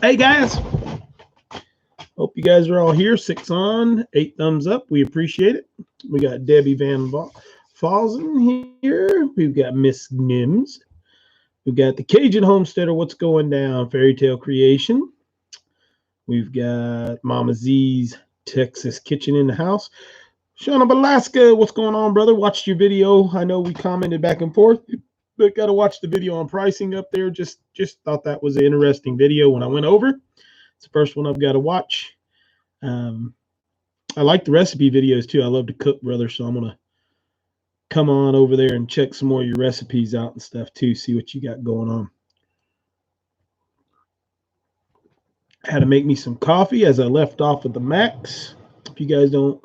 Hey guys, hope you guys are all here. 6 on, 8 thumbs up. We appreciate it. We got Debbie Van Falzen here. We've got Miss Nims. We've got the Cajun Homesteader. What's going down? Fairy Tale Creation. We've got Mama Z's Texas Kitchen in the house. Sean of Alaska, what's going on, brother? Watched your video. I know we commented back and forth, but got to watch the video on pricing up there. Just thought that was an interesting video when I went over. It's the first one I've got to watch. I like the recipe videos too. I love to cook, brother, so I'm gonna come on over there and check some more of your recipes out and stuff too. See what you got going on. Had to make me some coffee as I left off with the Max. If you guys don't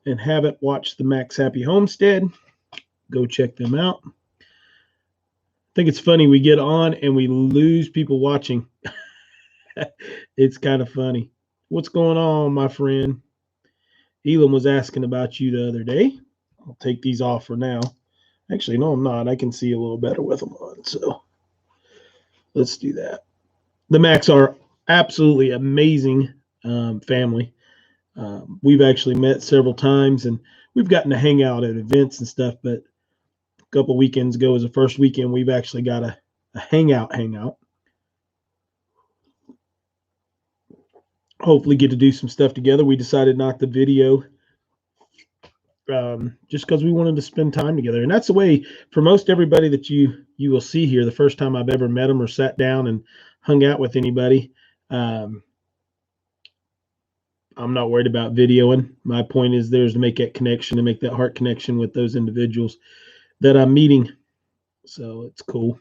and haven't watched the Max Happy Homestead, go check them out. I think it's funny, we get on and we lose people watching. It's kind of funny. What's going on, my friend? ELYN was asking about you the other day. I'll take these off for now. Actually, no, I'm not. I can see a little better with them on, so let's do that. The Macs are absolutely amazing family. We've actually met several times, and we've gotten to hang out at events and stuff, but a couple weekends ago was the first weekend we've actually got a hangout. Hopefully get to do some stuff together. We decided not the video just because we wanted to spend time together. And that's the way for most everybody that you will see here. The first time I've ever met them or sat down and hung out with anybody, I'm not worried about videoing. My point is there's to make that connection, to make that heart connection with those individuals that I'm meeting. So it's cool.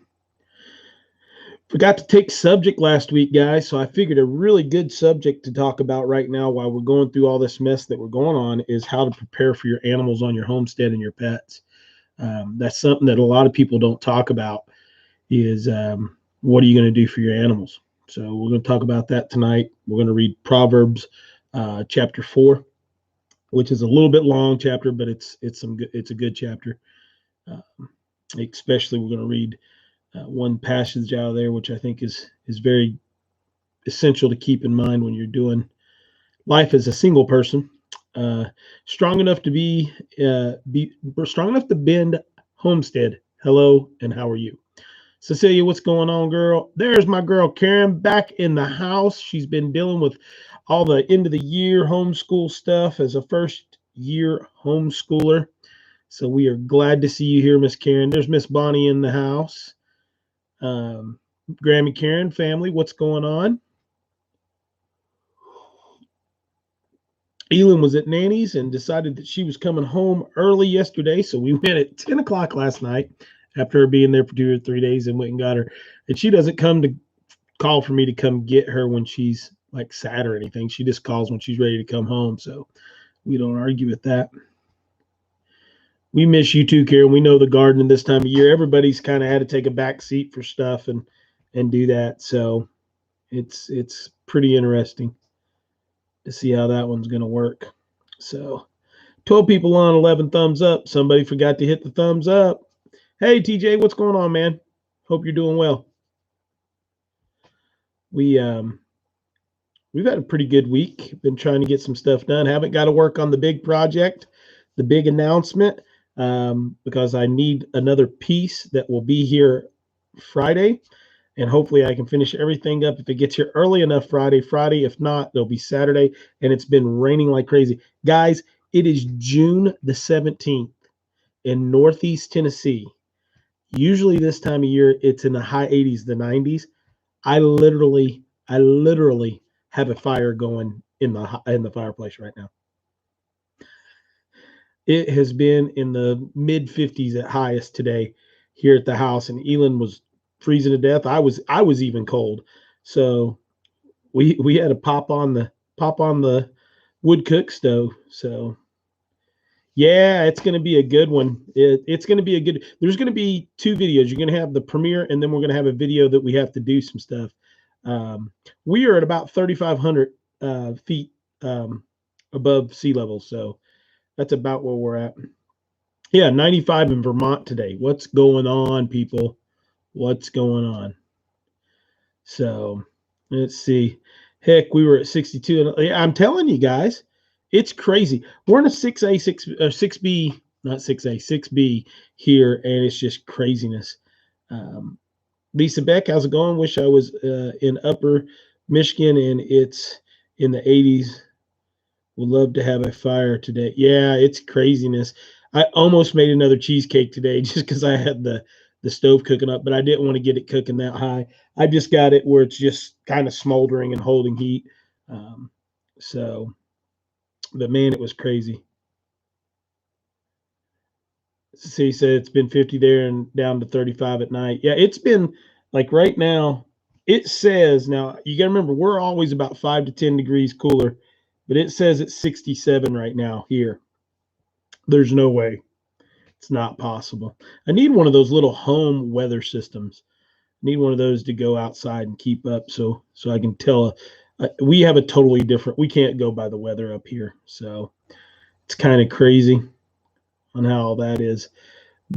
Forgot to take subject last week, guys, so I figured a really good subject to talk about right now while we're going through all this mess that we're going on is how to prepare for your animals on your homestead and your pets. That's something that a lot of people don't talk about is what are you going to do for your animals? So we're going to talk about that tonight. We're going to read Proverbs chapter 4, which is a little bit long chapter, but it's a good chapter. Especially we're going to read one passage out of there, which I think is very essential to keep in mind when you're doing life as a single person. Strong enough to be strong enough to bend homestead. Hello, and how are you? Cecilia, what's going on, girl? There's my girl Karen back in the house. She's been dealing with all the end of the year homeschool stuff as a first year homeschooler. So we are glad to see you here, Miss Karen. There's Miss Bonnie in the house. Grammy Karen family, what's going on? ELYN was at Nanny's and decided that she was coming home early yesterday, so we went at 10 o'clock last night after her being there for 2 or 3 days and went and got her. And she doesn't come to call for me to come get her when she's like sad or anything. She just calls when she's ready to come home, so we don't argue with that. We miss you too, Karen. We know the gardening this time of year. Everybody's kind of had to take a back seat for stuff and do that. So it's pretty interesting to see how that one's going to work. So 12 people on, 11 thumbs up. Somebody forgot to hit the thumbs up. Hey, TJ, what's going on, man? Hope you're doing well. We've had a pretty good week. Been trying to get some stuff done. Haven't got to work on the big project, the big announcement. Because I need another piece that will be here Friday, and hopefully I can finish everything up if it gets here early enough Friday. If not, it'll be Saturday, and it's been raining like crazy. Guys, it is June the 17th in Northeast Tennessee. Usually this time of year, it's in the high 80s, the 90s. I literally have a fire going in the fireplace right now. It has been in the mid 50s at highest today here at the house, and ELYN was freezing to death. I was even cold, so we had to pop on the wood cook stove. So yeah, it's going to be a good one. It's going to be a good. There's going to be 2 videos. You're going to have the premiere, and then we're going to have a video that we have to do some stuff. We are at about 3,500 feet above sea level, so. That's about where we're at. Yeah, 95 in Vermont today. What's going on, people? What's going on? So let's see. Heck, we were at 62. And I'm telling you guys, it's crazy. We're in a 6A, 6B, not 6A, 6B here, and it's just craziness. Lisa Beck, how's it going? Wish I was in Upper Michigan and it's in the 80s. Would love to have a fire today. Yeah, it's craziness. I almost made another cheesecake today just because I had the stove cooking up, but I didn't want to get it cooking that high. I just got it where it's just kind of smoldering and holding heat. Um, so, but man, it was crazy. So he said it's been 50 there and down to 35 at night. Yeah, it's been like right now. It says now you got to remember we're always about 5 to 10 degrees cooler, but it says it's 67 right now here. There's no way. It's not possible. I need one of those little home weather systems. I need one of those to go outside and keep up so I can tell. We have a totally different. We can't go by the weather up here, so it's kind of crazy on how all that is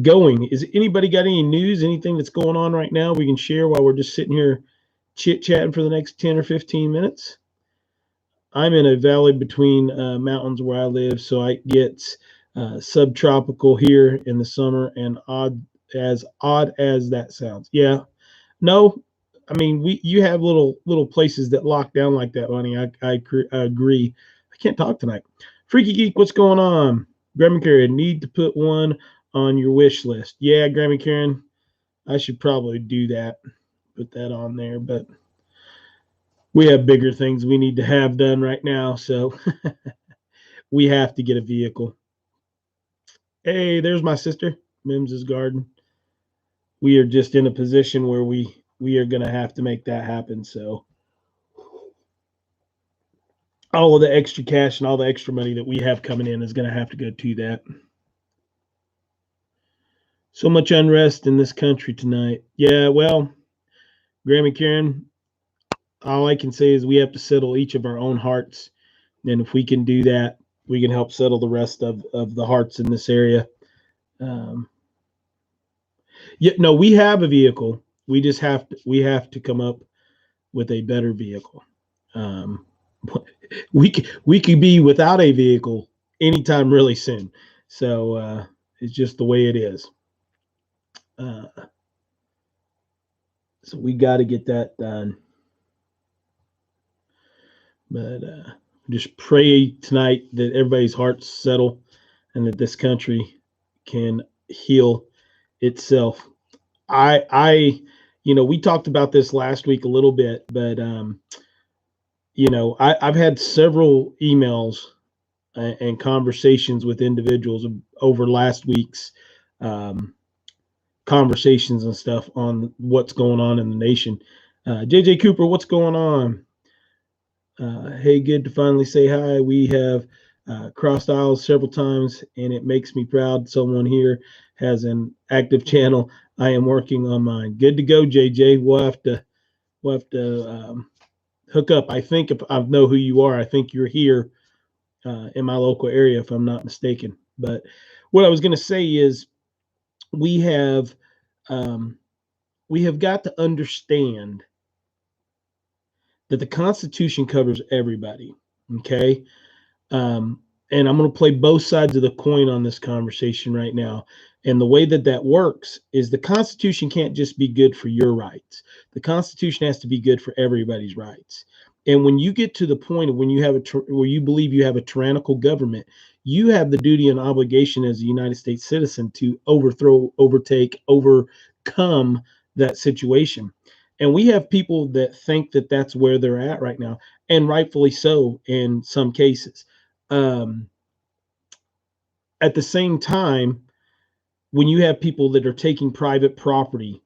going. Is anybody got any news? Anything that's going on right now we can share while we're just sitting here chit chatting for the next 10 or 15 minutes? I'm in a valley between mountains where I live, so I get subtropical here in the summer, and odd as that sounds. Yeah, no, I mean you have little places that lock down like that, honey. I agree. I can't talk tonight. Freaky Geek, what's going on? Grandma Karen, need to put one on your wish list. Yeah, Grandma Karen, I should probably do that. Put that on there, but we have bigger things we need to have done right now, so we have to get a vehicle. Hey, there's my sister, Mims's garden. We are just in a position where we are going to have to make that happen. So all of the extra cash and all the extra money that we have coming in is going to have to go to that. So much unrest in this country tonight. Yeah, well, Grandma Karen, all I can say is we have to settle each of our own hearts. And if we can do that, we can help settle the rest of the hearts in this area. Yeah, no, we have a vehicle. We have to come up with a better vehicle. Um, we could be without a vehicle anytime really soon. So it's just the way it is. So we got to get that done. But just pray tonight that everybody's hearts settle and that this country can heal itself. We talked about this last week a little bit, but I've had several emails and conversations with individuals over last week's conversations and stuff on what's going on in the nation. JJ Cooper, what's going on? Hey, good to finally say hi. We have crossed aisles several times, and it makes me proud someone here has an active channel. I am working on mine. Good to go, JJ. We'll have to hook up. I think if I know who you are, I think you're here in my local area, if I'm not mistaken. But what I was going to say is we have got to understand that the Constitution covers everybody. Okay. And I'm going to play both sides of the coin on this conversation right now. And the way that works is the Constitution can't just be good for your rights. The Constitution has to be good for everybody's rights. And when you get to the point of when you have where you believe you have a tyrannical government, you have the duty and obligation as a United States citizen to overcome that situation. And we have people that think that that's where they're at right now, and rightfully so in some cases. At the same time, when you have people that are taking private property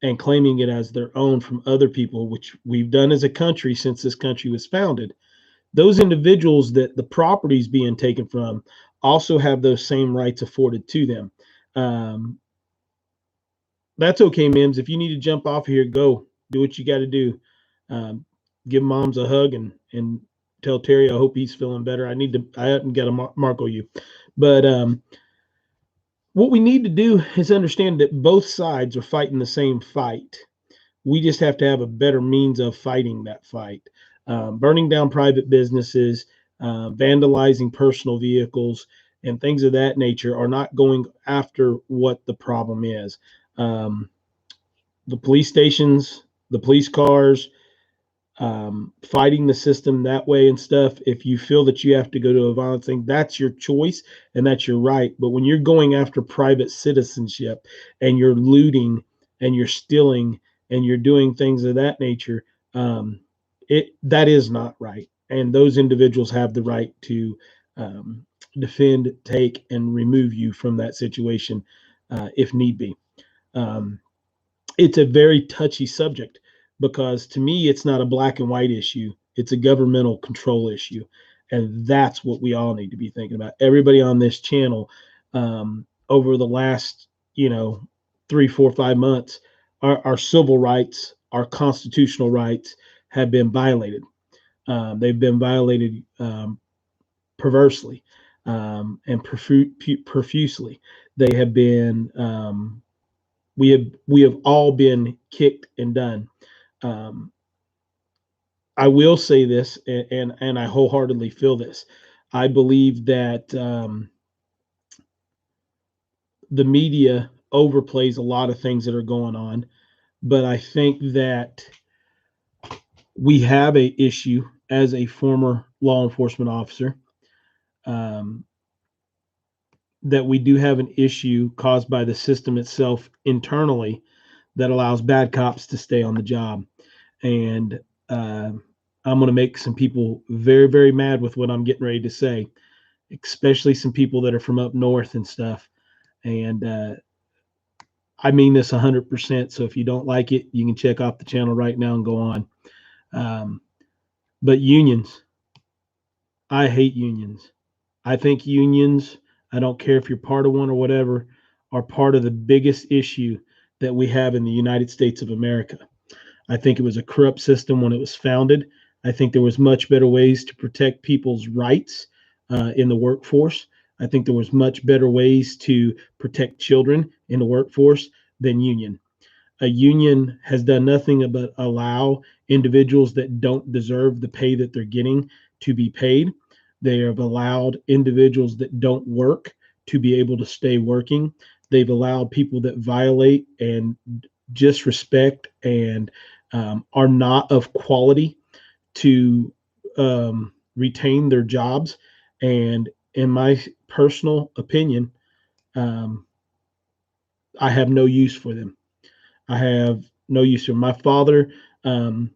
and claiming it as their own from other people, which we've done as a country since this country was founded, those individuals that the property is being taken from also have those same rights afforded to them. That's okay, Mims. If you need to jump off here, go do what you got to do. Give moms a hug and tell Terry I hope he's feeling better. I haven't got to Marco you, but What we need to do is understand that both sides are fighting the same fight. We just have to have a better means of fighting that fight. Burning down private businesses, vandalizing personal vehicles, and things of that nature are not going after what the problem is. Um, the police stations, the police cars, fighting the system that way and stuff. If you feel that you have to go to a violent thing, that's your choice and that's your right. But when you're going after private citizenship and you're looting and you're stealing and you're doing things of that nature, that is not right. And those individuals have the right to defend, take, and remove you from that situation if need be. Um, it's a very touchy subject because to me it's not a black and white issue, it's a governmental control issue, and that's what we all need to be thinking about. Everybody on this channel, over the last 3 4 5 months, our civil rights, our constitutional rights have been violated. They've been violated perversely and profusely. They have been we have all been kicked and done. Um, I will say this, and I wholeheartedly feel this. I believe that the media overplays a lot of things that are going on, but I think that we have a issue as a former law enforcement officer, um, that we do have an issue caused by the system itself internally that allows bad cops to stay on the job. And I'm going to make some people very, very mad with what I'm getting ready to say, especially some people that are from up north and stuff. And I mean this 100%. So if you don't like it, you can check off the channel right now and go on. Um, but unions, I hate unions. I think unions, I don't care if you're part of one or whatever, are part of the biggest issue that we have in the United States of America. I think it was a corrupt system when it was founded. I think there was much better ways to protect people's rights in the workforce. I think there was much better ways to protect children in the workforce than union. A union has done nothing but allow individuals that don't deserve the pay that they're getting to be paid. They have allowed individuals that don't work to be able to stay working. They've allowed people that violate and disrespect and are not of quality to retain their jobs. And in my personal opinion, um, I have no use for them. I have no use for them. My father um,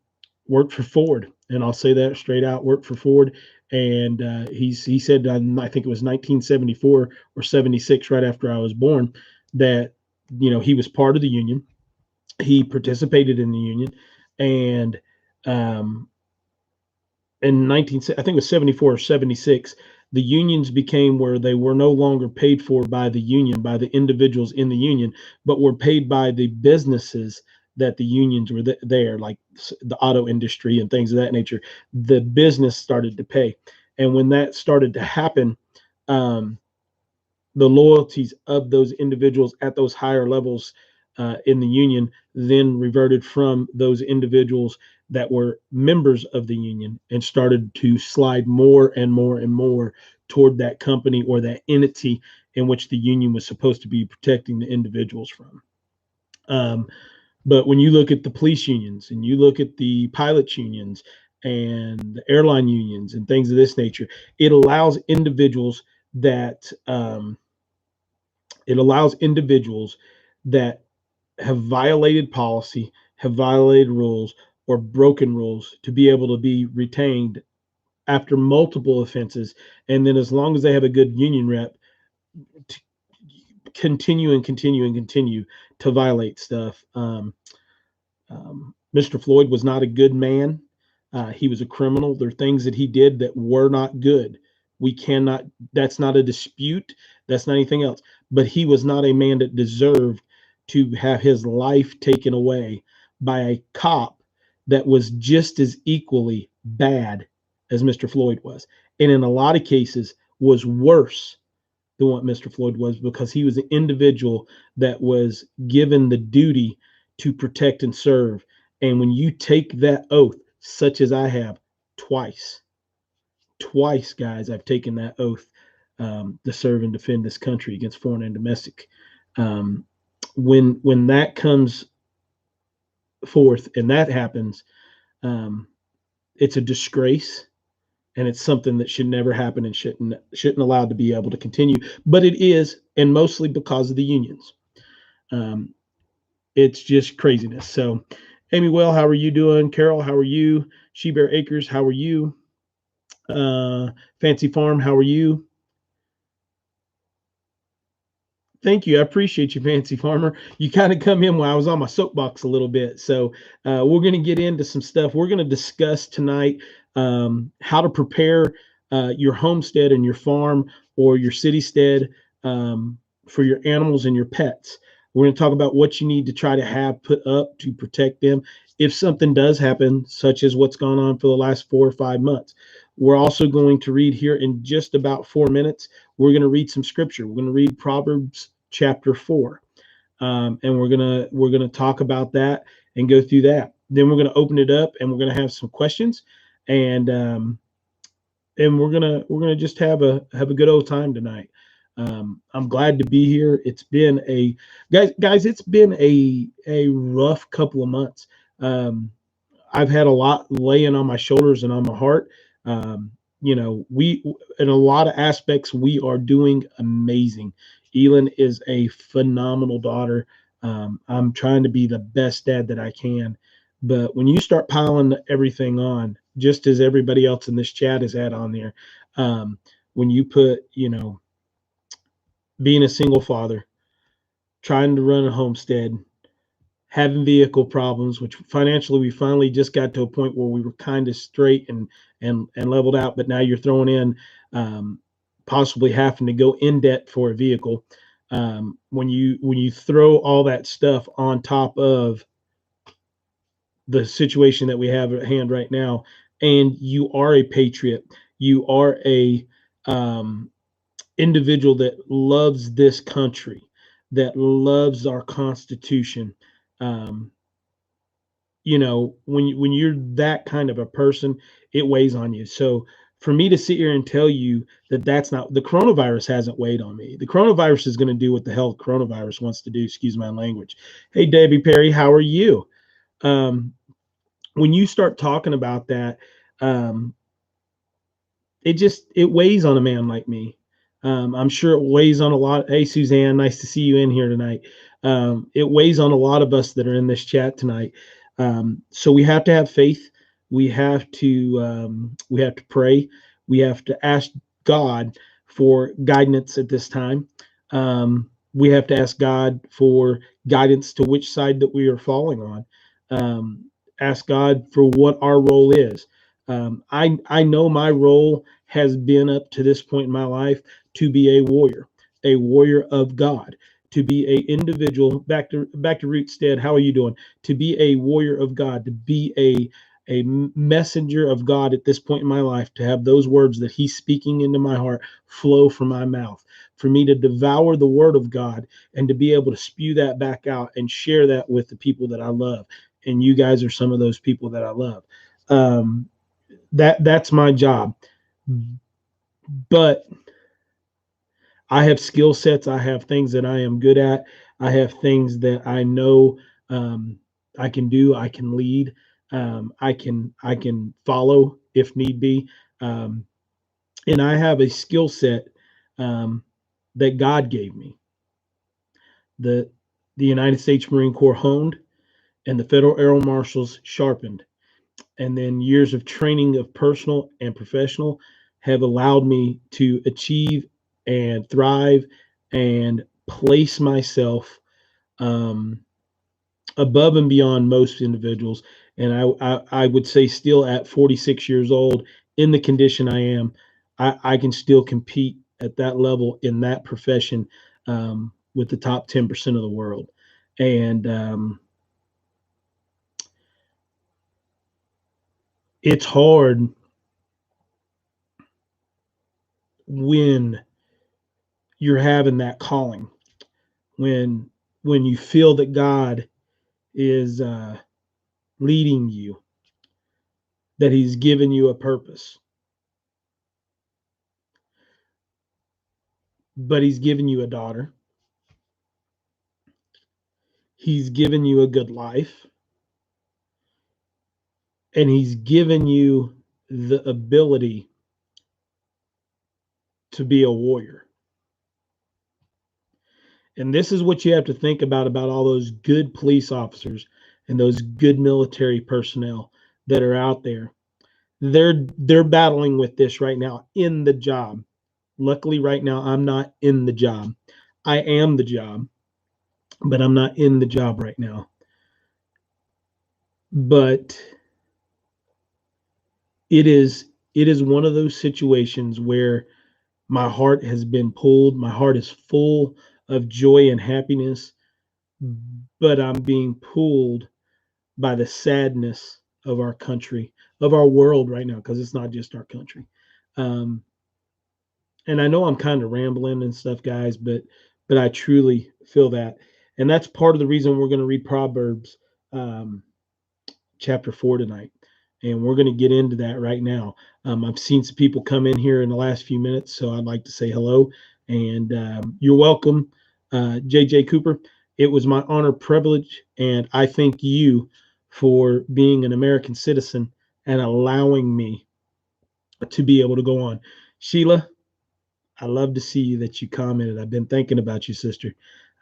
worked for Ford, and I'll say that straight out. Worked for Ford, and he said I think it was 1974 or 76, right after I was born, that he was part of the union. He participated in the union, and um, in 19, I think it was 74 or 76, the unions became where they were no longer paid for by the union, by the individuals in the union, but were paid by the businesses that the unions were there, like the auto industry and things of that nature. The business started to pay. And when that started to happen, um, the loyalties of those individuals at those higher levels in the union then reverted from those individuals that were members of the union and started to slide more and more and more toward that company or that entity in which the union was supposed to be protecting the individuals from. Um, but when you look at the police unions and you look at the pilots unions and the airline unions and things of this nature, it allows individuals that that have violated policy, have violated rules, or broken rules to be able to be retained after multiple offenses. And then, as long as they have a good union rep, to continue and continue and continue to violate stuff. Mr. Floyd was not a good man. He was a criminal. There are things that he did that were not good. We cannot, that's not a dispute. That's not anything else. But he was not a man that deserved to have his life taken away by a cop that was just as equally bad as Mr. Floyd was. And in a lot of cases was worse than what Mr. Floyd was, because he was an individual that was given the duty to protect and serve. And when you take that oath, such as I have twice, guys, I've taken that oath to serve and defend this country against foreign and domestic. Um, when that comes forth and that happens, um, it's a disgrace, and it's something that should never happen and shouldn't allowed to be able to continue. But it is, and mostly because of the unions. Um, it's just craziness. So, Amy Well, how are you doing? Carol, how are you? She Bear Acres, how are you? Fancy Farm, how are you? Thank you. I appreciate you, Fancy Farmer. You kind of come in while I was on my soapbox a little bit. So we're going to get into some stuff. We're going to discuss tonight how to prepare your homestead and your farm or your city stead for your animals and your pets. We're going to talk about what you need to try to have put up to protect them if something does happen, such as what's gone on for the last 4 or 5 months. We're also going to read here in just about 4 minutes. We're going to read some scripture. We're going to read Proverbs chapter 4, and we're gonna talk about that and go through that. Then we're gonna open it up, and we're gonna have some questions, and we're gonna just have a good old time tonight. I'm glad to be here. It's been a guys. It's been a rough couple of months. I've had a lot laying on my shoulders and on my heart. We in a lot of aspects we are doing amazing. ELYN is a phenomenal daughter. I'm trying to be the best dad that I can, but when you start piling everything on, just as everybody else in this chat has had on there, when you put, being a single father, trying to run a homestead, having vehicle problems, which financially we finally just got to a point where we were kind of straight and leveled out, but now you're throwing in possibly having to go in debt for a vehicle. When you throw all that stuff on top of the situation that we have at hand right now, and you are a patriot, you are a individual that loves this country, that loves our Constitution. Um, when you're that kind of a person, it weighs on you. So for me to sit here and tell you that that's not, the coronavirus hasn't weighed on me. The coronavirus is going to do what the hell the coronavirus wants to do. Excuse my language. Hey, Debbie Perry, how are you? When you start talking about that, um, it weighs on a man like me. I'm sure it weighs on a lot. Hey, Suzanne, nice to see you in here tonight. It weighs on a lot of us that are in this chat tonight. So we have to have faith. We have to pray. We have to ask God for guidance at this time. We have to ask God for guidance to which side that we are falling on. Ask God for what our role is. I know my role has been up to this point in my life to be a warrior of God, to be a individual. Back to Rootstead, how are you doing? To be a warrior of God, to be a messenger of God at this point in my life, to have those words that He's speaking into my heart flow from my mouth, for me to devour the Word of God and to be able to spew that back out and share that with the people that I love. And you guys are some of those people that I love. That's my job. But I have skill sets. I have things that I am good at. I have things that I know I can do. I can lead. I can follow if need be. And I have a skill set that God gave me. The the United States Marine Corps honed, and the Federal Air Marshals sharpened, and then years of training of personal and professional have allowed me to achieve and thrive and place myself um, above and beyond most individuals. And I would say still at 46 years old, in the condition I am, I can still compete at that level in that profession with the top 10% of the world. And it's hard when you're having that calling, when you feel that God is leading you, that he's given you a purpose, but he's given you a daughter, he's given you a good life, and he's given you the ability to be a warrior. And this is what you have to think about all those good police officers and those good military personnel that are out there. They're battling with this right now in the job. Luckily, right now, I'm not in the job. I am the job, but I'm not in the job right now. But it is one of those situations where my heart has been pulled. My heart is full of joy and happiness, but I'm being pulled by the sadness of our country, of our world right now, because it's not just our country. Um, and I know I'm kind of rambling and stuff, guys, but I truly feel that, and that's part of the reason we're going to read Proverbs chapter 4 tonight, and we're going to get into that right now. I've seen some people come in here in the last few minutes, so I'd like to say hello, and you're welcome, JJ Cooper. It was my honor, privilege, and I thank you for being an American citizen and allowing me to be able to go on. Sheila, I love to see that you commented. I've been thinking about you, sister.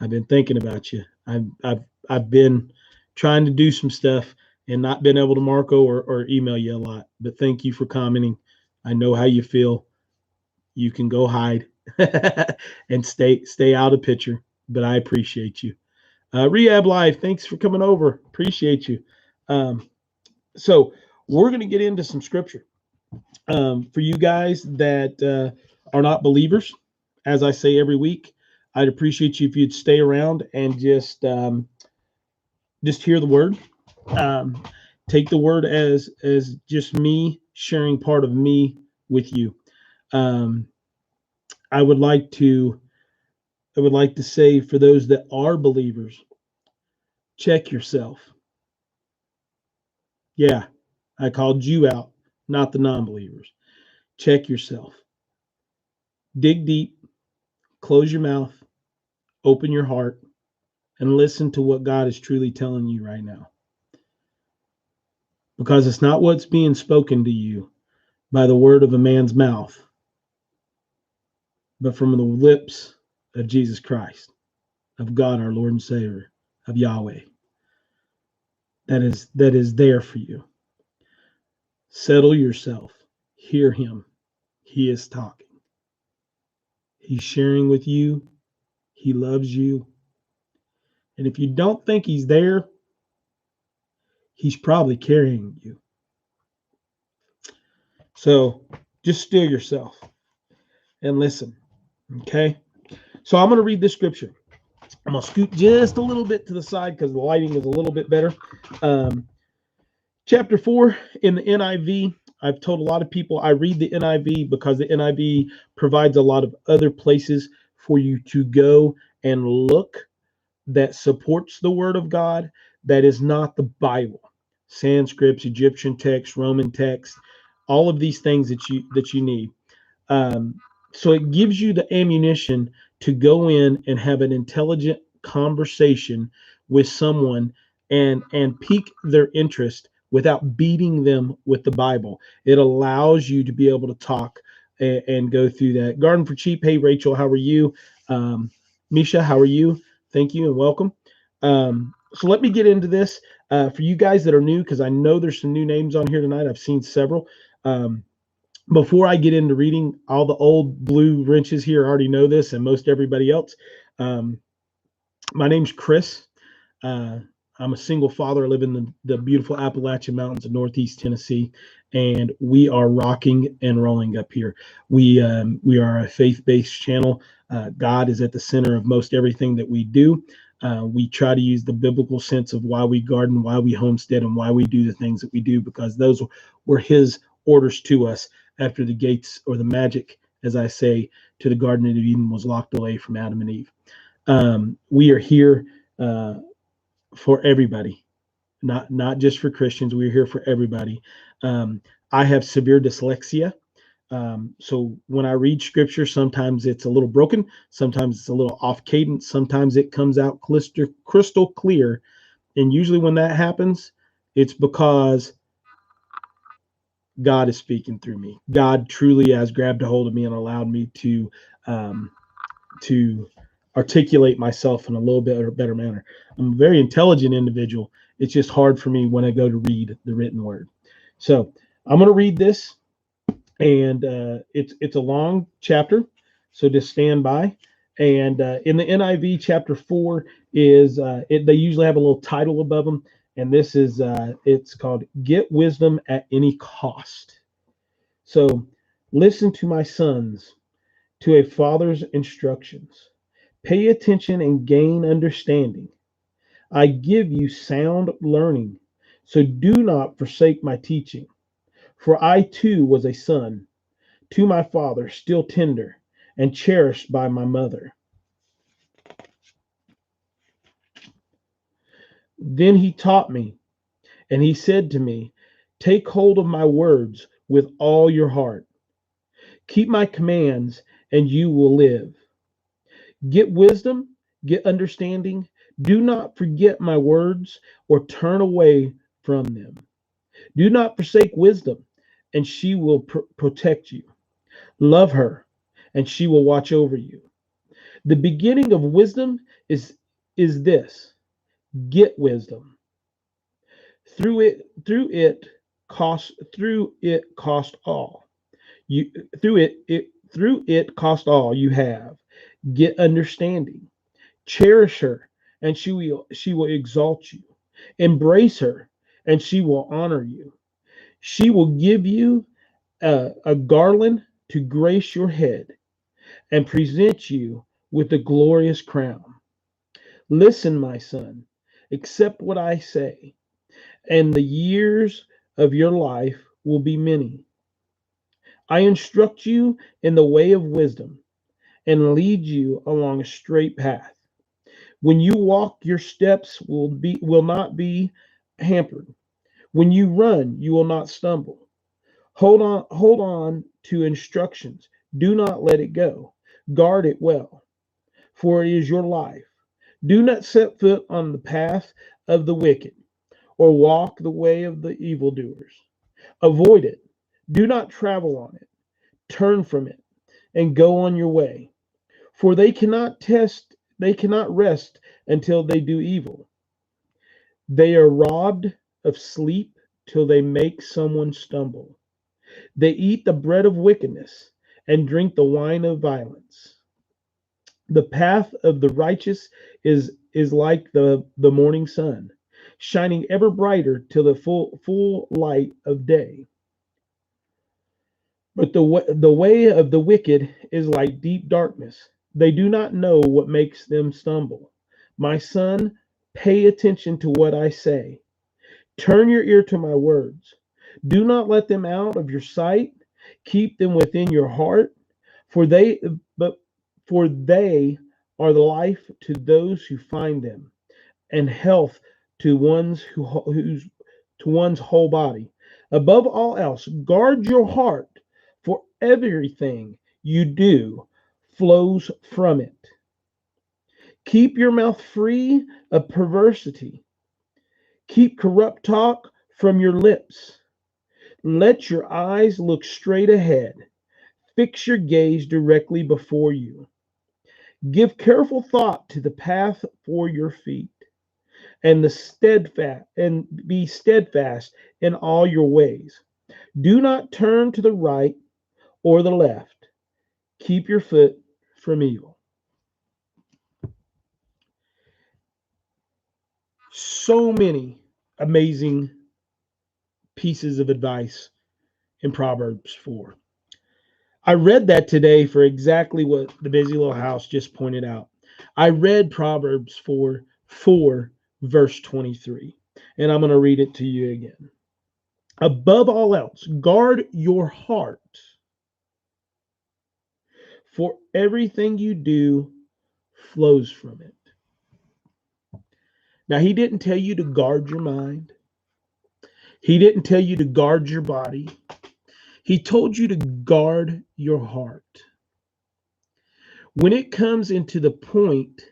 I've been thinking about you. I've been trying to do some stuff and not been able to Marco or email you a lot. But thank you for commenting. I know how you feel. You can go hide and stay out of picture. But I appreciate you. Rehab Live, thanks for coming over. Appreciate you. So we're going to get into some scripture. For you guys that are not believers, as I say every week, I'd appreciate you if you'd stay around and just hear the word. Take the word as just me sharing part of me with you. I would like to say, for those that are believers, check yourself. Yeah, I called you out, not the non-believers. Check yourself. Dig deep, close your mouth, open your heart, and listen to what God is truly telling you right now. Because it's not what's being spoken to you by the word of a man's mouth, but from the lips of Jesus Christ, of God, our Lord and Savior, of Yahweh. That is there for you. Settle yourself. Hear him. He is talking. He's sharing with you. He loves you. And if you don't think he's there, he's probably carrying you. So just still yourself and listen. Okay? So I'm going to read this scripture. I'm going to scoot just a little bit to the side because the lighting is a little bit better. Chapter 4 in the NIV. I've told a lot of people I read the NIV because the NIV provides a lot of other places for you to go and look that supports the word of God that is not the Bible. Sanskrit, Egyptian text, Roman text, all of these things that you need. So it gives you the ammunition to go in and have an intelligent conversation with someone and pique their interest without beating them with the Bible. It allows you to be able to talk and go through that. Garden for Cheap. Hey, Rachel, how are you? Misha, how are you? Thank you and welcome. So let me get into this. For you guys that are new, because I know there's some new names on here tonight. I've seen several. Before I get into reading, all the old blue wrenches here already know this, and most everybody else. My name's Chris. I'm a single father. I live in the beautiful Appalachian Mountains of Northeast Tennessee, and we are rocking and rolling up here. We are a faith-based channel. God is at the center of most everything that we do. We try to use the biblical sense of why we garden, why we homestead, and why we do the things that we do, because those were his orders to us after the gates or the magic as I say, to the Garden of Eden was locked away from Adam and Eve. We are here for everybody, not just for Christians. We're here for everybody. I have severe dyslexia. So when I read scripture, sometimes it's a little broken, sometimes it's a little off cadence, sometimes it comes out crystal clear. And usually when that happens, it's because God is speaking through me. God truly has grabbed a hold of me and allowed me to articulate myself in a little bit or better manner. I'm a very intelligent individual. It's just hard for me when I go to read the written word. So I'm going to read this, and it's a long chapter, so just stand by. And in the NIV, chapter 4 is they usually have a little title above them, and this is it's called "Get Wisdom at Any Cost." So, listen to my sons, to a father's instructions. Pay attention and gain understanding. I give you sound learning, so do not forsake my teaching. For I too was a son to my father, still tender and cherished by my mother. Then he taught me, and he said to me, take hold of my words with all your heart. Keep my commands, and you will live. Get wisdom, get understanding. Do not forget my words or turn away from them. Do not forsake wisdom, and she will protect you. Love her, and she will watch over you. The beginning of wisdom is this: get wisdom. Through it cost all. You through it cost all you have. Get understanding. Cherish her, and she will exalt you. Embrace her, and she will honor you. She will give you a garland to grace your head and present you with a glorious crown. Listen, my son, accept what I say, and the years of your life will be many. I instruct you in the way of wisdom and lead you along a straight path. When you walk, your steps will not be hampered. When you run, you will not stumble. Hold on to instructions. Do not let it go. Guard it well, for it is your life. Do not set foot on the path of the wicked, or walk the way of the evildoers. Avoid it. Do not travel on it. Turn from it and go on your way. For they cannot rest until they do evil. They are robbed of sleep till they make someone stumble. They eat the bread of wickedness and drink the wine of violence. The path of the righteous is like the morning sun, shining ever brighter till the full light of day. But the way of the wicked is like deep darkness. They do not know what makes them stumble. My son, pay attention to what I say. Turn your ear to my words. Do not let them out of your sight. Keep them within your heart, for but for they are the life to those who find them, and health to one's whole body. Above all else, guard your heart, for everything you do flows from it. Keep your mouth free of perversity. Keep corrupt talk from your lips. Let your eyes look straight ahead. Fix your gaze directly before you. Give careful thought to the path for your feet, and be steadfast in all your ways. Do not turn to the right or the left. Keep your foot from evil. So many amazing pieces of advice in Proverbs 4. I read that today for exactly what the busy little house just pointed out. I read Proverbs 4, verse 23, and I'm going to read it to you again. Above all else, guard your heart, For everything you do flows from it. Now, he didn't tell you to guard your mind. He didn't tell you to guard your body. He told you to guard your heart. When it comes into the point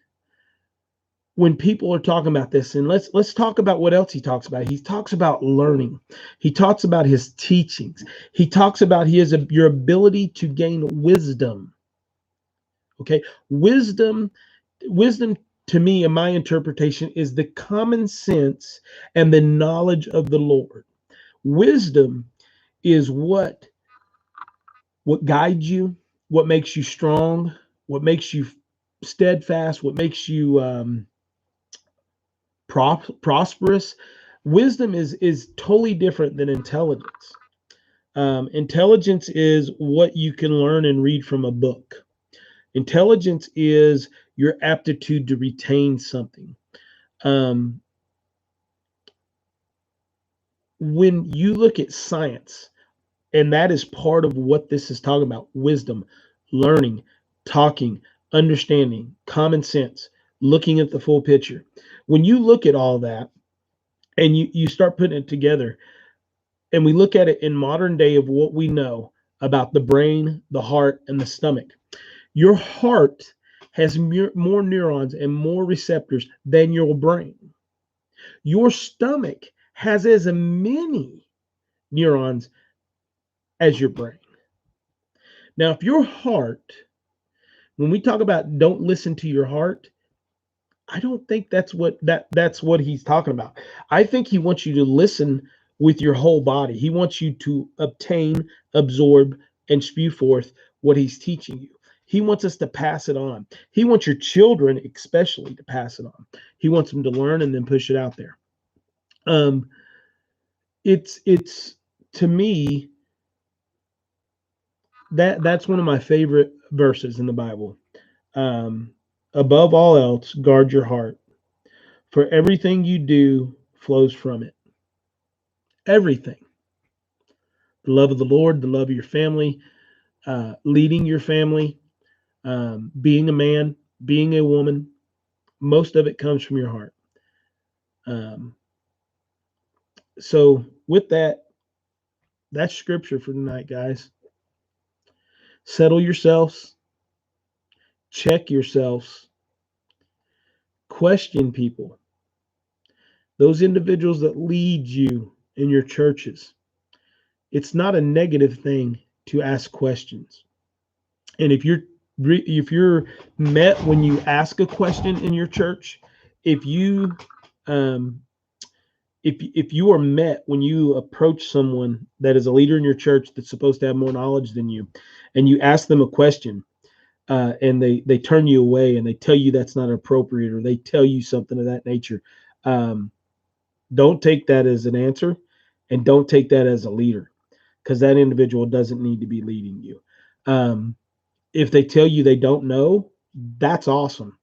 when people are talking about this, and let's talk about what else he talks about. He talks about learning. He talks about his teachings. He talks about your ability to gain wisdom. Okay, wisdom to me, in my interpretation, is the common sense and the knowledge of the Lord. Wisdom is what guides you, what makes you strong, what makes you steadfast, what makes you prosperous. Wisdom is totally different than intelligence. Intelligence is what you can learn and read from a book. Intelligence is your aptitude to retain something. When you look at science, and that is part of what this is talking about: wisdom, learning, talking, understanding, common sense, looking at the full picture. When you look at all that and you start putting it together, and we look at it in modern day of what we know about the brain, the heart, and the stomach. Your heart has more neurons and more receptors than your brain. Your stomach has as many neurons as your brain. Now, if your heart, when we talk about don't listen to your heart, I don't think that's what he's talking about. I think he wants you to listen with your whole body. He wants you to obtain, absorb, and spew forth what he's teaching you. He wants us to pass it on. He wants your children especially to pass it on. He wants them to learn and then push it out there. It's to me that's one of my favorite verses in the Bible. Above all else, guard your heart, for everything you do flows from it. Everything. The love of the Lord, the love of your family, leading your family, being a man, being a woman, most of it comes from your heart. So with that, that's scripture for tonight, guys. Settle yourselves, check yourselves, question people. Those individuals that lead you in your churches. It's not a negative thing to ask questions. And if you're met when you ask a question in your church, if you if you are met when you approach someone that is a leader in your church that's supposed to have more knowledge than you, and you ask them a question, and they turn you away and they tell you that's not appropriate, or they tell you something of that nature, don't take that as an answer, and don't take that as a leader, because that individual doesn't need to be leading you. If they tell you they don't know, that's awesome,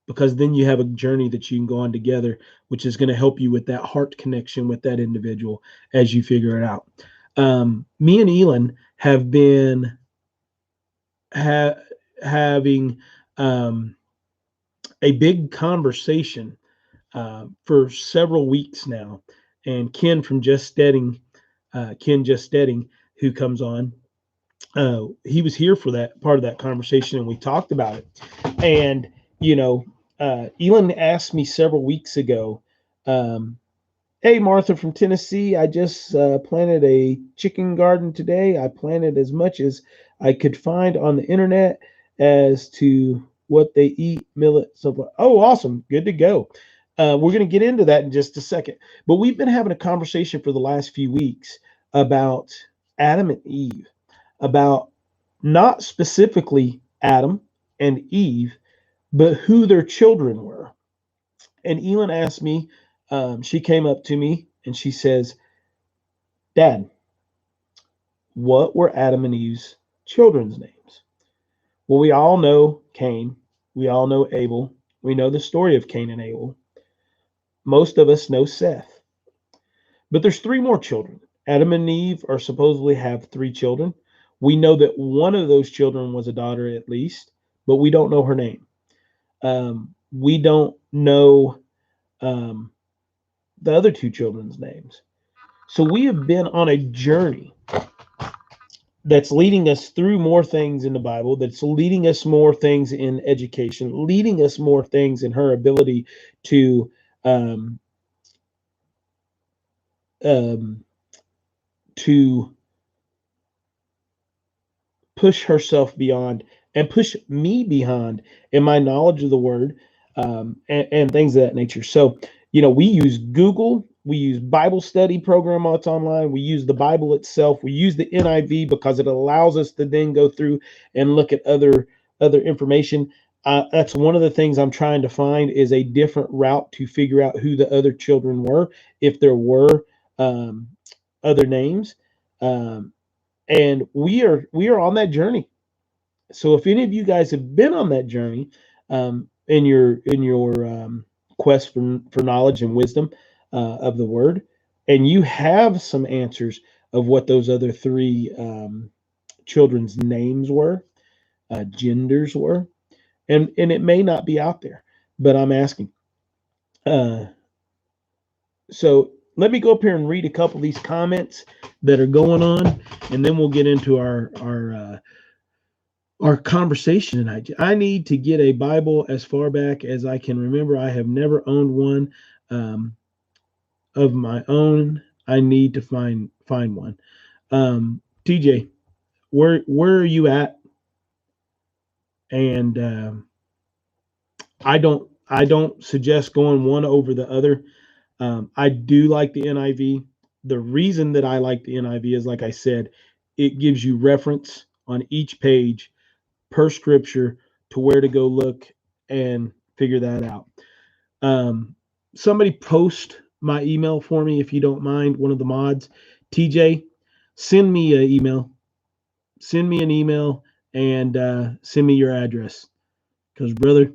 because then you have a journey that you can go on together, which is going to help you with that heart connection with that individual as you figure it out. Me and ELYN have been having a big conversation for several weeks now, and Ken Just Stedding, who comes on, he was here for that part of that conversation, and we talked about it. And ELYN asked me several weeks ago, hey, Martha from Tennessee, I just planted a chicken garden today. I planted as much as I could find on the internet as to what they eat, millet, stuff like. Oh, awesome. Good to go. We're going to get into that in just a second. But we've been having a conversation for the last few weeks about Adam and Eve, about not specifically Adam and Eve, but who their children were. And ELYN asked me, she came up to me and she says, Dad, what were Adam and Eve's children's names? Well, we all know Cain. We all know Abel. We know the story of Cain and Abel. Most of us know Seth. But there's three more children. Adam and Eve are supposedly have three children. We know that one of those children was a daughter at least, but we don't know her name. We don't know um, the other two children's names. So we have been on a journey that's leading us through more things in the Bible, that's leading us more things in education, leading us more things in her ability to um, um, to push herself beyond and push me beyond in my knowledge of the word, and things of that nature. So, we use Google, we use Bible study program that's online, we use the Bible itself, we use the NIV because it allows us to then go through and look at other information. That's one of the things I'm trying to find is a different route to figure out who the other children were, if there were um, other names. Um, and we are on that journey. So if any of you guys have been on that journey, in your quest for knowledge and wisdom of the word, and you have some answers of what those other three children's names were, genders were, and it may not be out there, but I'm asking. Uh, so let me go up here and read a couple of these comments that are going on, and then we'll get into our conversation tonight. I need to get a Bible as far back as I can remember. I have never owned one um, of my own. I need to find one. TJ, where are you at? And I don't suggest going one over the other. I do like the NIV. The reason that I like the NIV is, like I said, it gives you reference on each page per scripture to where to go look and figure that out. Um, Somebody post my email for me if you don't mind, one of the mods. TJ, send me an email. Send me an email and send me your address. Because, brother,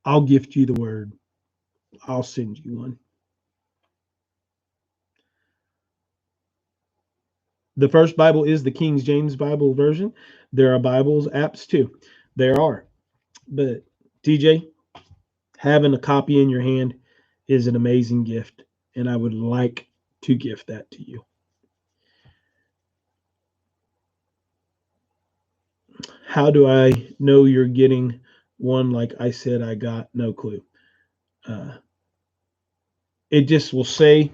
I'll gift you the word. I'll send you one. The first Bible is the King James Bible version. There are Bibles apps too. There are. But TJ, having a copy in your hand is an amazing gift, and I would like to gift that to you. How do I know you're getting one? Like I said, I got no clue. Uh, it just will say,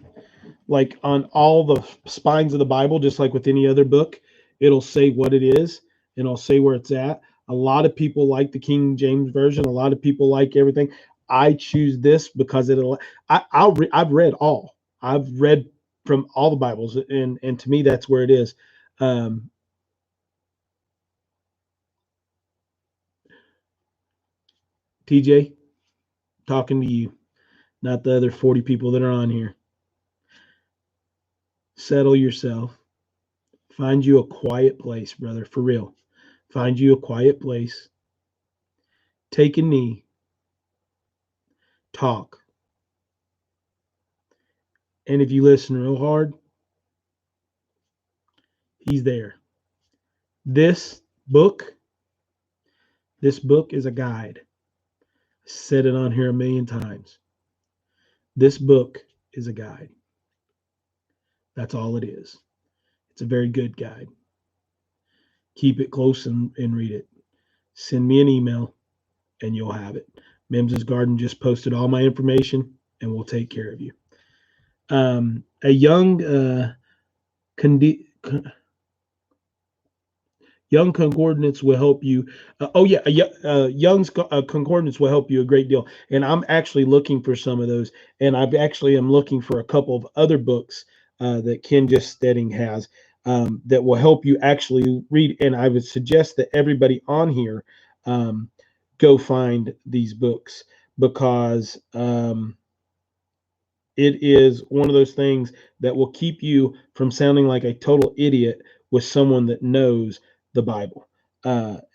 like on all the spines of the Bible, just like with any other book, it'll say what it is and it'll say where it's at. A lot of people like the King James version. A lot of people like everything. I choose this because I've read all. I've read from all the Bibles, and to me that's where it is. Um, TJ, talking to you, not the other 40 people that are on here. Settle yourself. Find you a quiet place, brother, for real. Find you a quiet place. Take a knee. Talk. And if you listen real hard, he's there. This book, this book is a guide. I said it on here a million times. This book is a guide. That's all it is. It's a very good guide. Keep it close and read it. Send me an email and you'll have it. Mims's Garden just posted all my information and we'll take care of you. A young Young concordance will help you. Young's concordance will help you a great deal. And I'm actually looking for some of those. And I actually am looking for a couple of other books that Ken Just Steading has that will help you actually read. And I would suggest that everybody on here go find these books because it is one of those things that will keep you from sounding like a total idiot with someone that knows the Bible.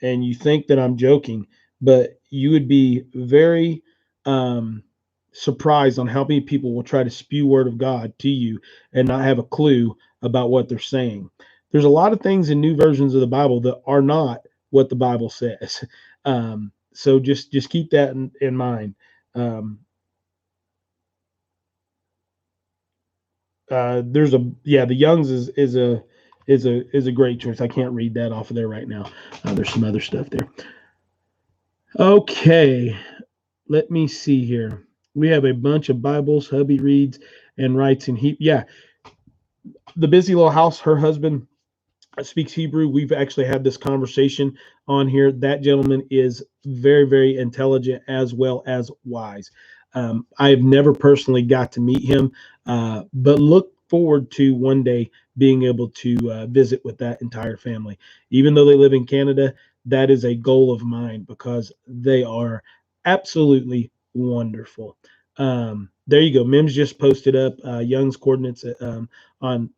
And you think that I'm joking, but you would be very surprised on how many people will try to spew word of God to you and not have a clue about what they're saying. there's a lot of things in new versions of the Bible that are not what the Bible says. So just keep that in mind. There's the Young's is a great choice. I can't read that off of there right now. There's some other stuff there. Okay, let me see here. We have a bunch of Bibles. Hubby reads and writes in Hebrew. Yeah, the busy little house. Her husband speaks Hebrew. We've actually had this conversation on here. That gentleman is very, very intelligent as well as wise. I have never personally got to meet him, but look forward to one day being able to visit with that entire family. Even though they live in Canada, that is a goal of mine because they are absolutely wonderful. There you go. Mims just posted up Young's coordinates on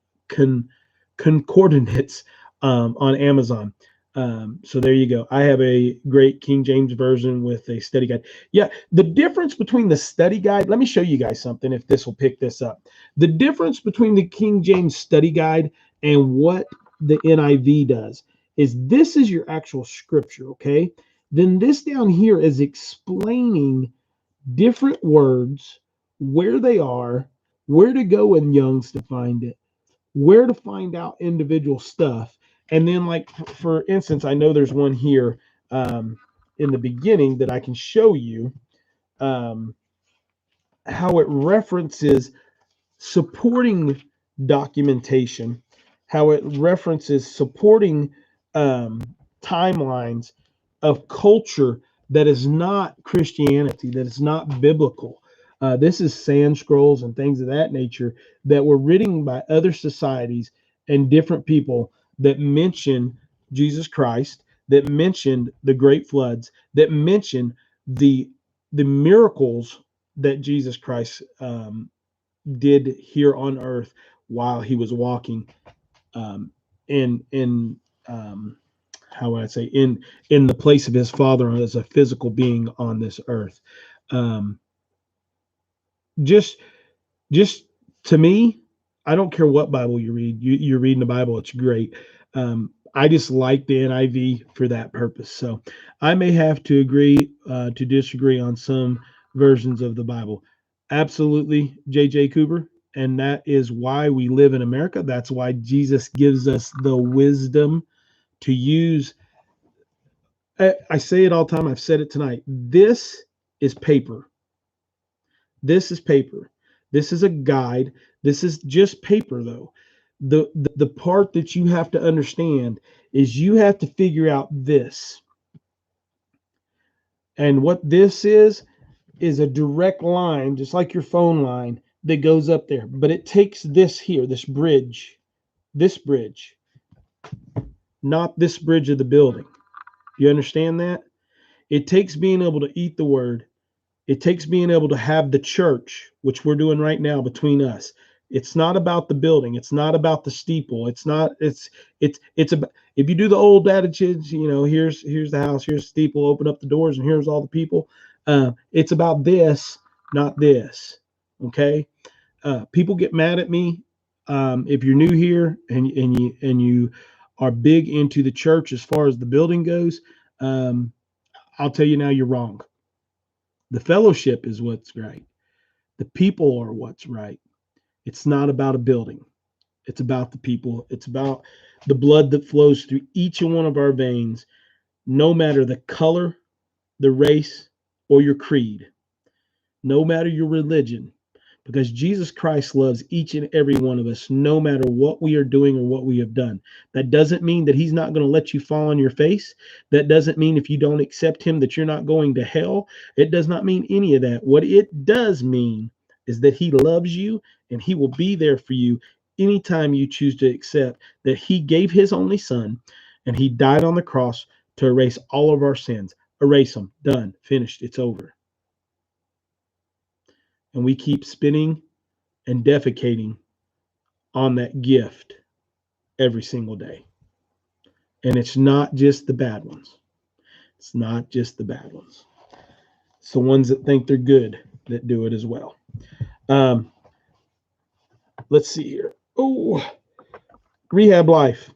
concordinates on Amazon. So there you go. I have a great King James version with a study guide. Yeah, the difference between the study guide, let me show you guys something if this will pick this up. The difference between the King James study guide and what the NIV does is this is your actual scripture, okay? Then this down here is explaining different words, where they are, where to go in Young's to find it, where to find out individual stuff. And then, like, for instance, I know there's one here in the beginning that I can show you how it references supporting documentation, how it references supporting timelines of culture that is not Christianity, that is not biblical. This is sand scrolls and things of that nature that were written by other societies and different people that mention Jesus Christ, that mentioned the great floods, that mention the miracles that Jesus Christ did here on earth while he was walking in how would I say in the place of his father as a physical being on this earth. Just to me, I don't care what Bible you read. You're reading the Bible, it's great. I just like the NIV for that purpose. So I may have to agree to disagree on some versions of the Bible. Absolutely, J.J. Cooper. And that is why we live in America. That's why Jesus gives us the wisdom to use. I say it all the time. I've said it tonight. This is paper. This is paper. This is a guide. This is just paper, though. The part that you have to understand is you have to figure out this. And what this is a direct line, just like your phone line, that goes up there. But it takes this here, this bridge, not this bridge of the building. You understand that? It takes being able to eat the word. It takes being able to have the church, which we're doing right now between us. It's not about the building. It's not about the steeple. It's about, if you do the old attitudes, here's the house, here's the steeple, open up the doors, and here's all the people. It's about this, not this. Okay. People get mad at me if you're new here and you are big into the church as far as the building goes. I'll tell you now, you're wrong. The fellowship is what's right. The people are what's right. It's not about a building. It's about the people. It's about the blood that flows through each and one of our veins, no matter the color, the race, or your creed, no matter your religion, because Jesus Christ loves each and every one of us, no matter what we are doing or what we have done. That doesn't mean that he's not going to let you fall on your face. That doesn't mean if you don't accept him that you're not going to hell. It does not mean any of that. What it does mean is that he loves you and he will be there for you anytime you choose to accept that he gave his only son and he died on the cross to erase all of our sins. Erase them. Done. Finished. It's over. And we keep spinning and defecating on that gift every single day. And it's not just the bad ones. It's not just the bad ones. It's the ones that think they're good that do it as well. Let's see here. Oh, Rehab Life.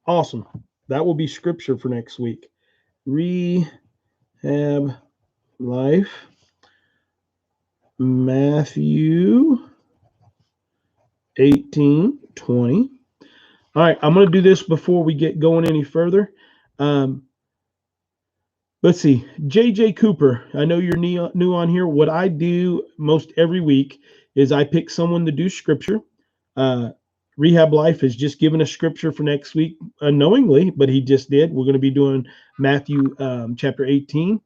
Awesome. That will be scripture for next week. Rehab life. Matthew 18:20. All right, I'm going to do this before we get going any further. Let's see. JJ Cooper, I know you're new on here. What I do most every week is I pick someone to do scripture. Rehab Life has just given a scripture for next week unknowingly, but he just did. We're going to be doing Matthew chapter 18.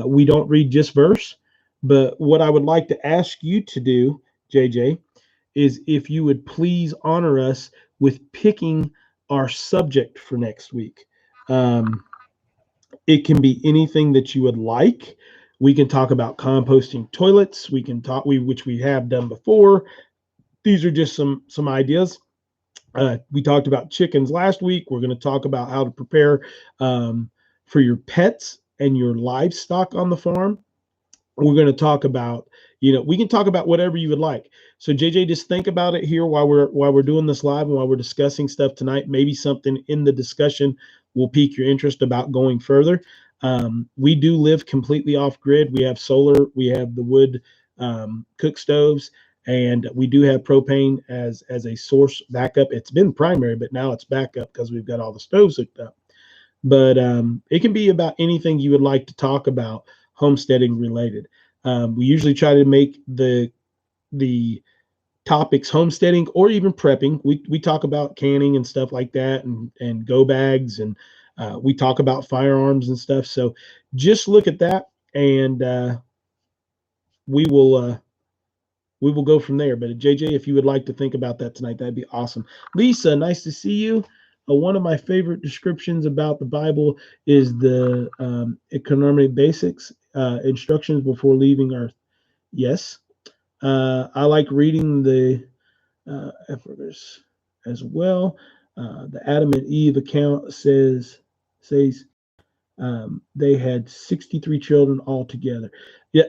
We don't read just verse, but what I would like to ask you to do, JJ, is if you would please honor us with picking our subject for next week. It can be anything that you would like. We can talk about composting toilets. We can talk, which we have done before. These are just some ideas. We talked about chickens last week. We're going to talk about how to prepare for your pets and your livestock on the farm. We're going to talk about, we can talk about whatever you would like. So JJ, just think about it here while we're doing this live and while we're discussing stuff tonight. Maybe something in the discussion will pique your interest about going further. We do live completely off grid. We have solar, we have the wood cook stoves, and we do have propane as a source backup. It's been primary, but now it's backup because we've got all the stoves hooked up. But it can be about anything you would like to talk about homesteading related. We usually try to make the topics homesteading or even prepping. We talk about canning and stuff like that, and go bags, and we talk about firearms and stuff. So just look at that, and we will go from there. But JJ, if you would like to think about that tonight, that'd be awesome. Lisa, nice to see you. One of my favorite descriptions about the Bible is the economic basics, instructions before leaving Earth. Yes. I like reading the Exodus as well. The Adam and Eve account says they had 63 children altogether. Yeah,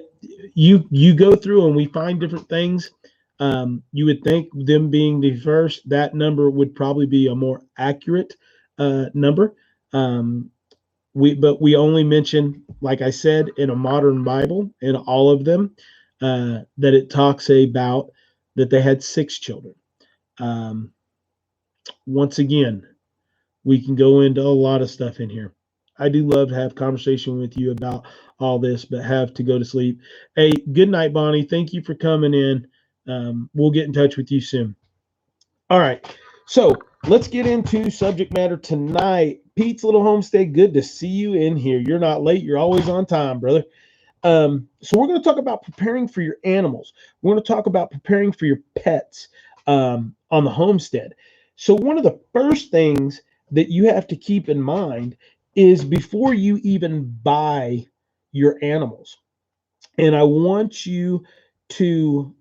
you go through and we find different things. You would think them being the first, that number would probably be a more accurate number. But we only mention, like I said, in a modern Bible, in all of them, that it talks about that they had 6 children. Once again, we can go into a lot of stuff in here. I do love to have conversation with you about all this, but have to go to sleep. Hey, good night, Bonnie. Thank you for coming in. We'll get in touch with you soon. All right. So let's get into subject matter tonight. Pete's Little Homestead, good to see you in here. You're not late. You're always on time, brother. So we're going to talk about preparing for your animals. We're going to talk about preparing for your pets on the homestead. So one of the first things that you have to keep in mind is before you even buy your animals, and I want you to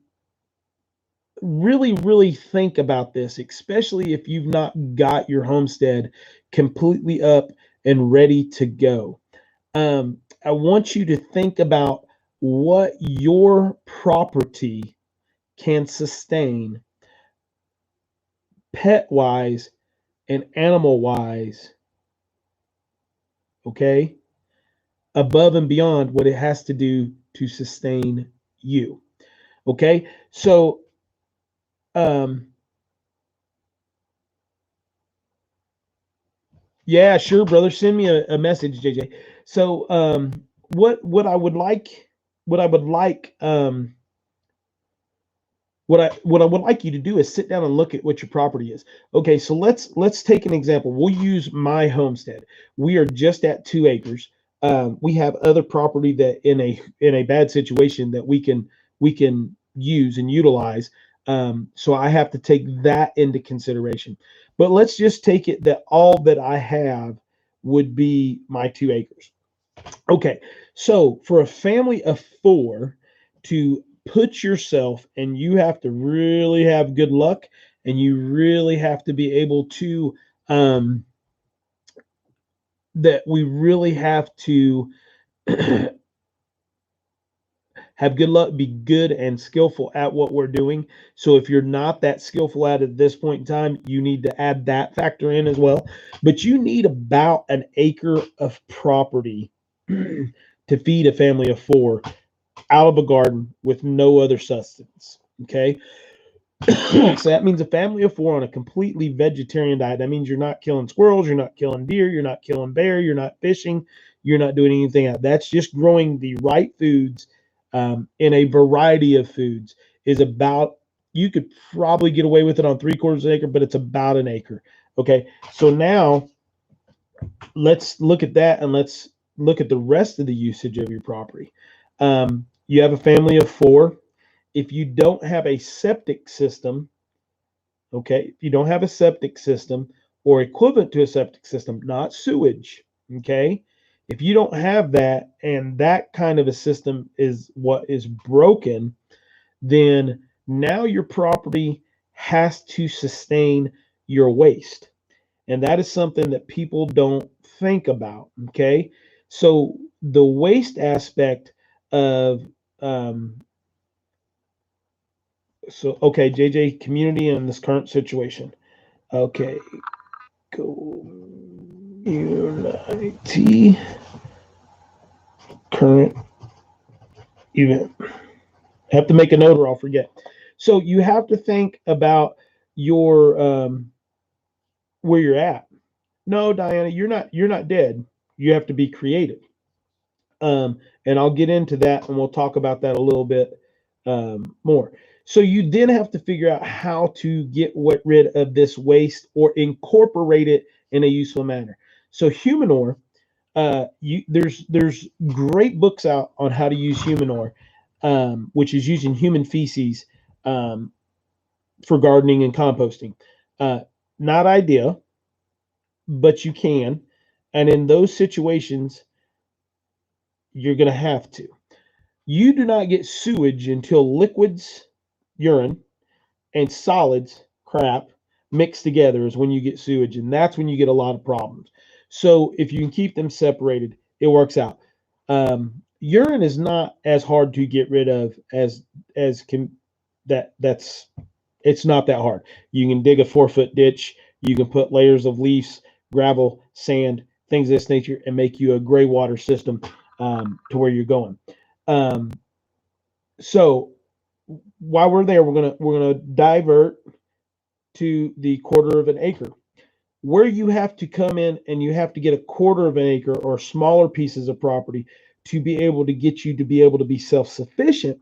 really, really think about this, especially if you've not got your homestead completely up and ready to go. I want you to think about what your property can sustain pet-wise and animal-wise, okay, above and beyond what it has to do to sustain you, okay? So, yeah, sure, brother. Send me a message, JJ. So, what I would like you to do is sit down and look at what your property is. Okay, so let's take an example. We'll use my homestead. We are just at 2 acres. We have other property that in a bad situation that we can use and utilize. So I have to take that into consideration. But let's just take it that all that I have would be my 2 acres. Okay, so for a family of 4 to put yourself, and you have to really have good luck, and you really have to be able to that we really have to have good luck, be good and skillful at what we're doing. So if you're not that skillful at this point in time, you need to add that factor in as well. But you need about an acre of property to feed a family of 4 out of a garden with no other sustenance. Okay. So that means a family of 4 on a completely vegetarian diet. That means you're not killing squirrels, you're not killing deer, you're not killing bear, you're not fishing, you're not doing anything else. That's just growing the right foods in a variety of foods. Is about, you could probably get away with it on 3/4 acre, but it's about an acre. Okay, so now let's look at that, and let's look at the rest of the usage of your property. You have a family of 4. If you don't have a septic system, okay, if you don't have a septic system or equivalent to a septic system, not sewage, okay, if you don't have that, and that kind of a system is what is broken, then now your property has to sustain your waste. And that is something that people don't think about, okay? So the waste aspect of okay, JJ, community in this current situation. Okay, go UNICOI current event. Have to make a note or I'll forget. So you have to think about your where you're at. No, Diana, you're not dead. You have to be creative. And I'll get into that, and we'll talk about that a little bit more. So you then have to figure out how to get rid of this waste or incorporate it in a useful manner. So Humanure, there's great books out on how to use Humanure, which is using human feces for gardening and composting. Not ideal, but you can. And in those situations, you're going to have to. You do not get sewage until liquids, urine, and solids, crap, mixed together is when you get sewage, and that's when you get a lot of problems. So if you can keep them separated, it works out. Urine is not as hard to get rid of as can it's not that hard. You can dig a 4-foot ditch, you can put layers of leaves, gravel, sand, things of this nature, and make you a gray water system to where you're going. So while we're there, we're gonna divert to the 1/4 of an acre, where you have to come in and you have to get a 1/4 of an acre or smaller pieces of property to be able to get you to be able to be self-sufficient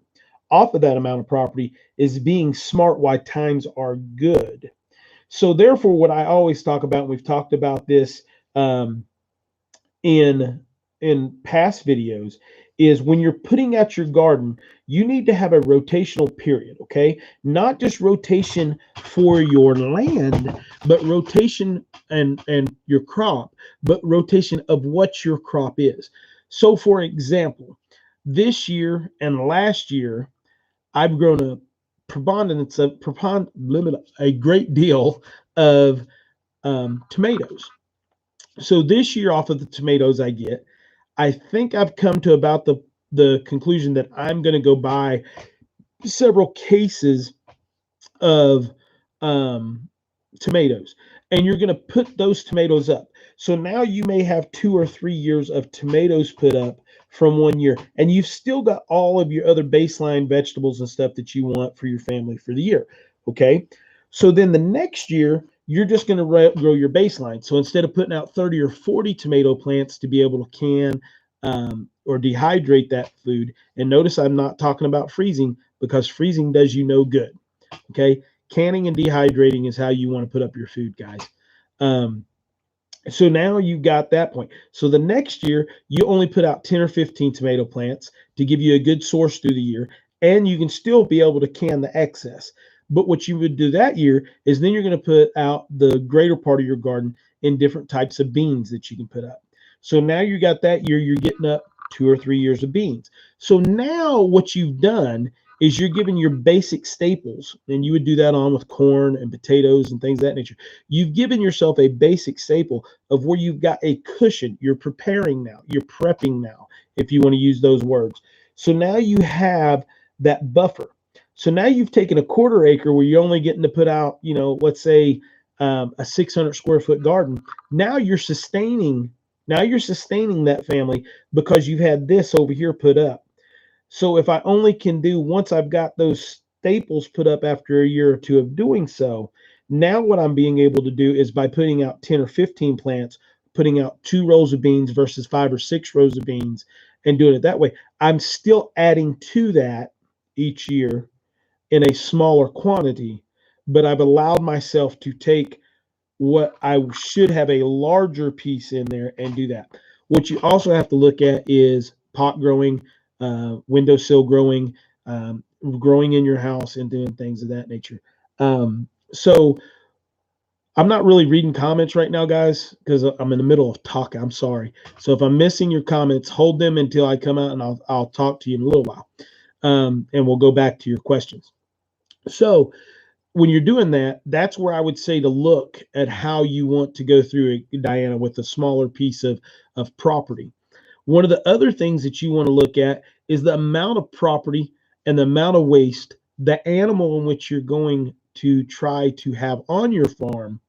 off of that amount of property is being smart while times are good. So therefore, what I always talk about, and we've talked about this in past videos, is when you're putting out your garden, you need to have a rotational period, okay? Not just rotation for your land, but rotation and your crop, but rotation of what your crop is. So for example, this year and last year, I've grown a great deal of tomatoes. So this year, off of the tomatoes I think I've come to about the conclusion that I'm going to go buy several cases of tomatoes, and you're going to put those tomatoes up. So now you may have 2 or 3 years of tomatoes put up from 1 year, and you've still got all of your other baseline vegetables and stuff that you want for your family for the year. Okay, so then the next year, you're just going to grow your baseline. So instead of putting out 30 or 40 tomato plants to be able to can or dehydrate that food, and notice I'm not talking about freezing, because freezing does you no good. Okay, canning and dehydrating is how you want to put up your food, guys. So now you got that point. So the next year, you only put out 10 or 15 tomato plants to give you a good source through the year, and you can still be able to can the excess. But what you would do that year is then you're going to put out the greater part of your garden in different types of beans that you can put up. So now you got that year, you're getting up 2 or 3 years of beans. So now what you've done is you're giving your basic staples, and you would do that on with corn and potatoes and things of that nature. You've given yourself a basic staple of where you've got a cushion. You're preparing now. You're prepping now, if you want to use those words. So now you have that buffer. So now you've taken a quarter acre where you're only getting to put out, let's say a 600 square foot garden. Now you're sustaining. Now you're sustaining that family because you've had this over here put up. So if I only can do once I've got those staples put up after a year or two of doing so, now what I'm being able to do is by putting out 10 or 15 plants, putting out 2 rows of beans versus 5 or 6 rows of beans and doing it that way, I'm still adding to that each year in a smaller quantity, but I've allowed myself to take what I should have a larger piece in there and do that. What you also have to look at is pot growing, windowsill growing, growing in your house and doing things of that nature. So I'm not really reading comments right now, guys, because I'm in the middle of talking. I'm sorry. So if I'm missing your comments, hold them until I come out and I'll talk to you in a little while. And we'll go back to your questions. So when you're doing that, that's where I would say to look at how you want to go through it, Diana, with a smaller piece of property. One of the other things that you want to look at is the amount of property and the amount of waste the animal in which you're going to try to have on your farm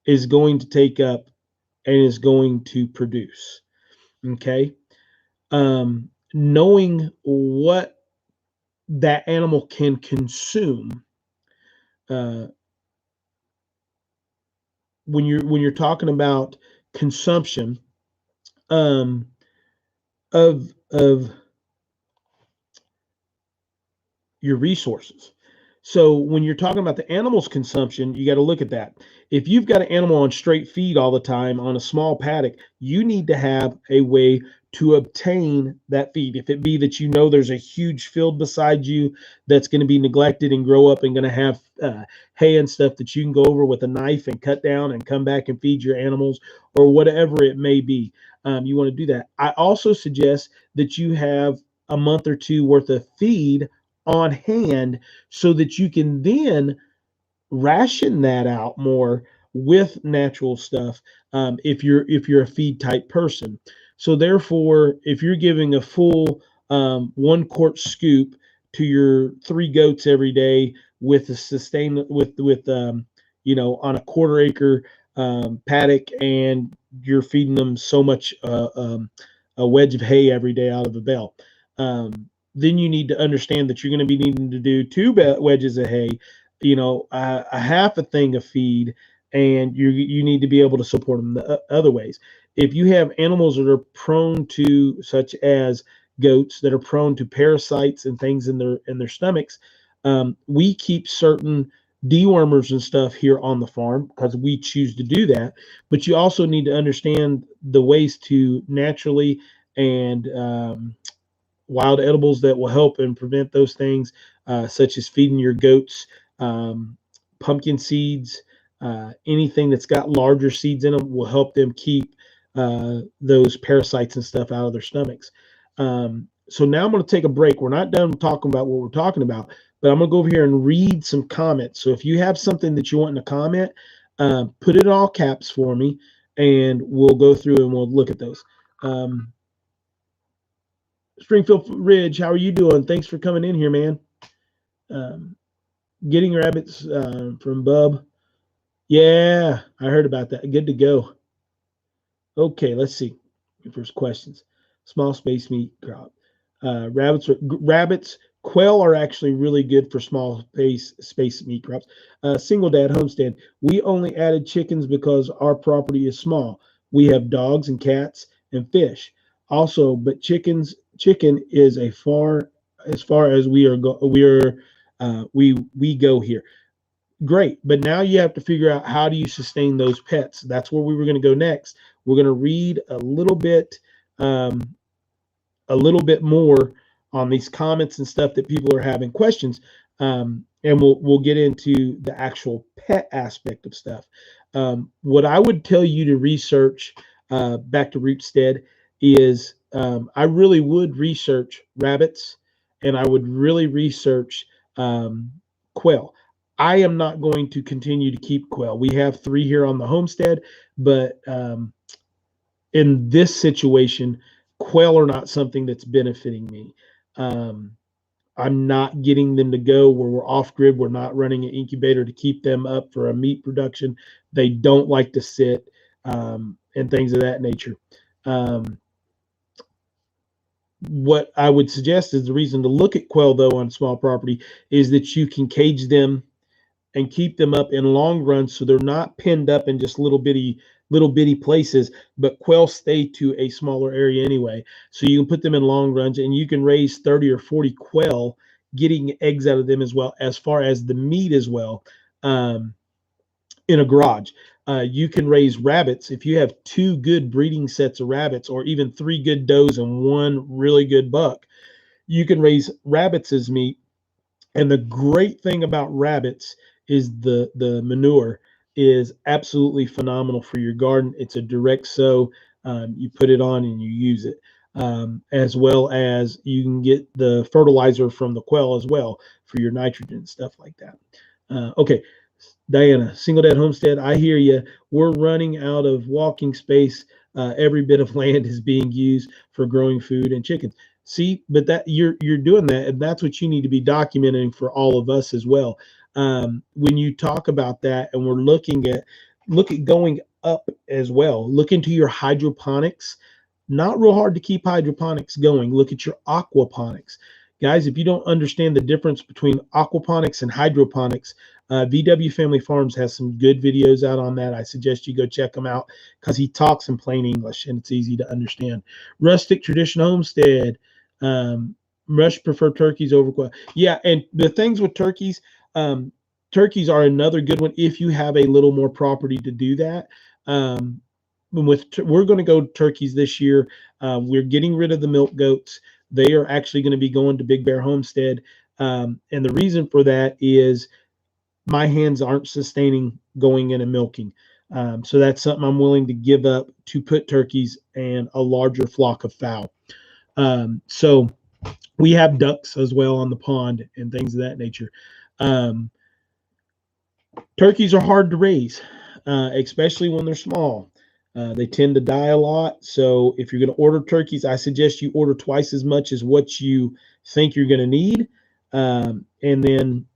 is going to take up and is going to produce. Okay. Knowing what that animal can consume, when you're talking about consumption, of your resources. So when you're talking about the animal's consumption, you got to look at that. If you've got an animal on straight feed all the time on a small paddock, you need to have a way to obtain that feed. If it be that there's a huge field beside you that's going to be neglected and grow up and going to have hay and stuff that you can go over with a knife and cut down and come back and feed your animals, or whatever it may be, you want to do that. I also suggest that you have a month or two worth of feed on hand so that you can then ration that out more with natural stuff, if you're a feed type person. So therefore, if you're giving a full 1 quart scoop to your 3 goats every day with a sustain with on a quarter acre paddock, and you're feeding them so much a wedge of hay every day out of a bale, then you need to understand that you're going to be needing to do 2 wedges of hay, a half a thing of feed, and you need to be able to support them the other ways. If you have animals that are prone to, such as goats, that are prone to parasites and things in their stomachs, we keep certain dewormers and stuff here on the farm because we choose to do that. But you also need to understand the ways to naturally and wild edibles that will help and prevent those things, such as feeding your goats pumpkin seeds, anything that's got larger seeds in them will help them keep those parasites and stuff out of their stomachs. So now I'm going to take a break. We're not done talking about what we're talking about, but I'm going to go over here and read some comments. So if you have something that you want to comment, put it in all caps for me, and we'll go through and we'll look at those. Springfield Ridge, how are you doing? Thanks for coming in here, man. Getting rabbits from Bub. Yeah, I heard about that. Good to go. Okay, let's see. First questions. Small space meat crop. Rabbits, quail are actually really good for small space meat crops. Single dad homestead. We only added chickens because our property is small. We have dogs and cats and fish. Also, but chicken is as far as we go here. Great, but now you have to figure out, how do you sustain those pets? That's where we were going to go next. We're going to read a little bit more on these comments and stuff that people are having questions, and we'll get into the actual pet aspect of stuff. What I would tell you to research, back to Rootstead, is I really would research rabbits, and I would really research quail. I am not going to continue to keep quail. We have 3 here on the homestead, but in this situation, quail are not something that's benefiting me. I'm not getting them to go where we're off grid. We're not running an incubator to keep them up for a meat production. They don't like to sit, and things of that nature. What I would suggest is the reason to look at quail, though, on small property is that you can cage them and keep them up in long runs, so they're not pinned up in just little bitty places, but quail stay to a smaller area anyway. So you can put them in long runs, and you can raise 30 or 40 quail, getting eggs out of them as well, as far as the meat as well, in a garage. You can raise rabbits if you have 2 good breeding sets of rabbits, or even 3 good does and 1 really good buck. You can raise rabbits as meat. And the great thing about rabbits is the manure is absolutely phenomenal for your garden. It's a direct sow. You put it on and you use it, as well as you can get the fertilizer from the quail as well for your nitrogen and stuff like that. Okay, Diana, single dad homestead, I hear you. We're running out of walking space. Every bit of land is being used for growing food and chickens. See, but that you're doing that, and that's what you need to be documenting for all of us as well. When you talk about that, and we're look at going up as well. Look into your hydroponics. Not real hard to keep hydroponics going. Look at your aquaponics. Guys, if you don't understand the difference between aquaponics and hydroponics, VW Family Farms has some good videos out on that. I suggest you go check them out because he talks in plain English and it's easy to understand. Rustic Tradition Homestead. Rush prefer turkeys over quail. Yeah, and the things with turkeys, turkeys are another good one if you have a little more property to do that. We're going to go turkeys this year. We're getting rid of the milk goats. They are actually going to be going to Big Bear Homestead. And the reason for that is my hands aren't sustaining going in and milking. So that's something I'm willing to give up to put turkeys and a larger flock of fowl. So we have ducks as well on the pond and things of that nature. Turkeys are hard to raise, especially when they're small. They tend to die a lot. So if you're going to order turkeys, I suggest you order twice as much as what you think you're going to need. And then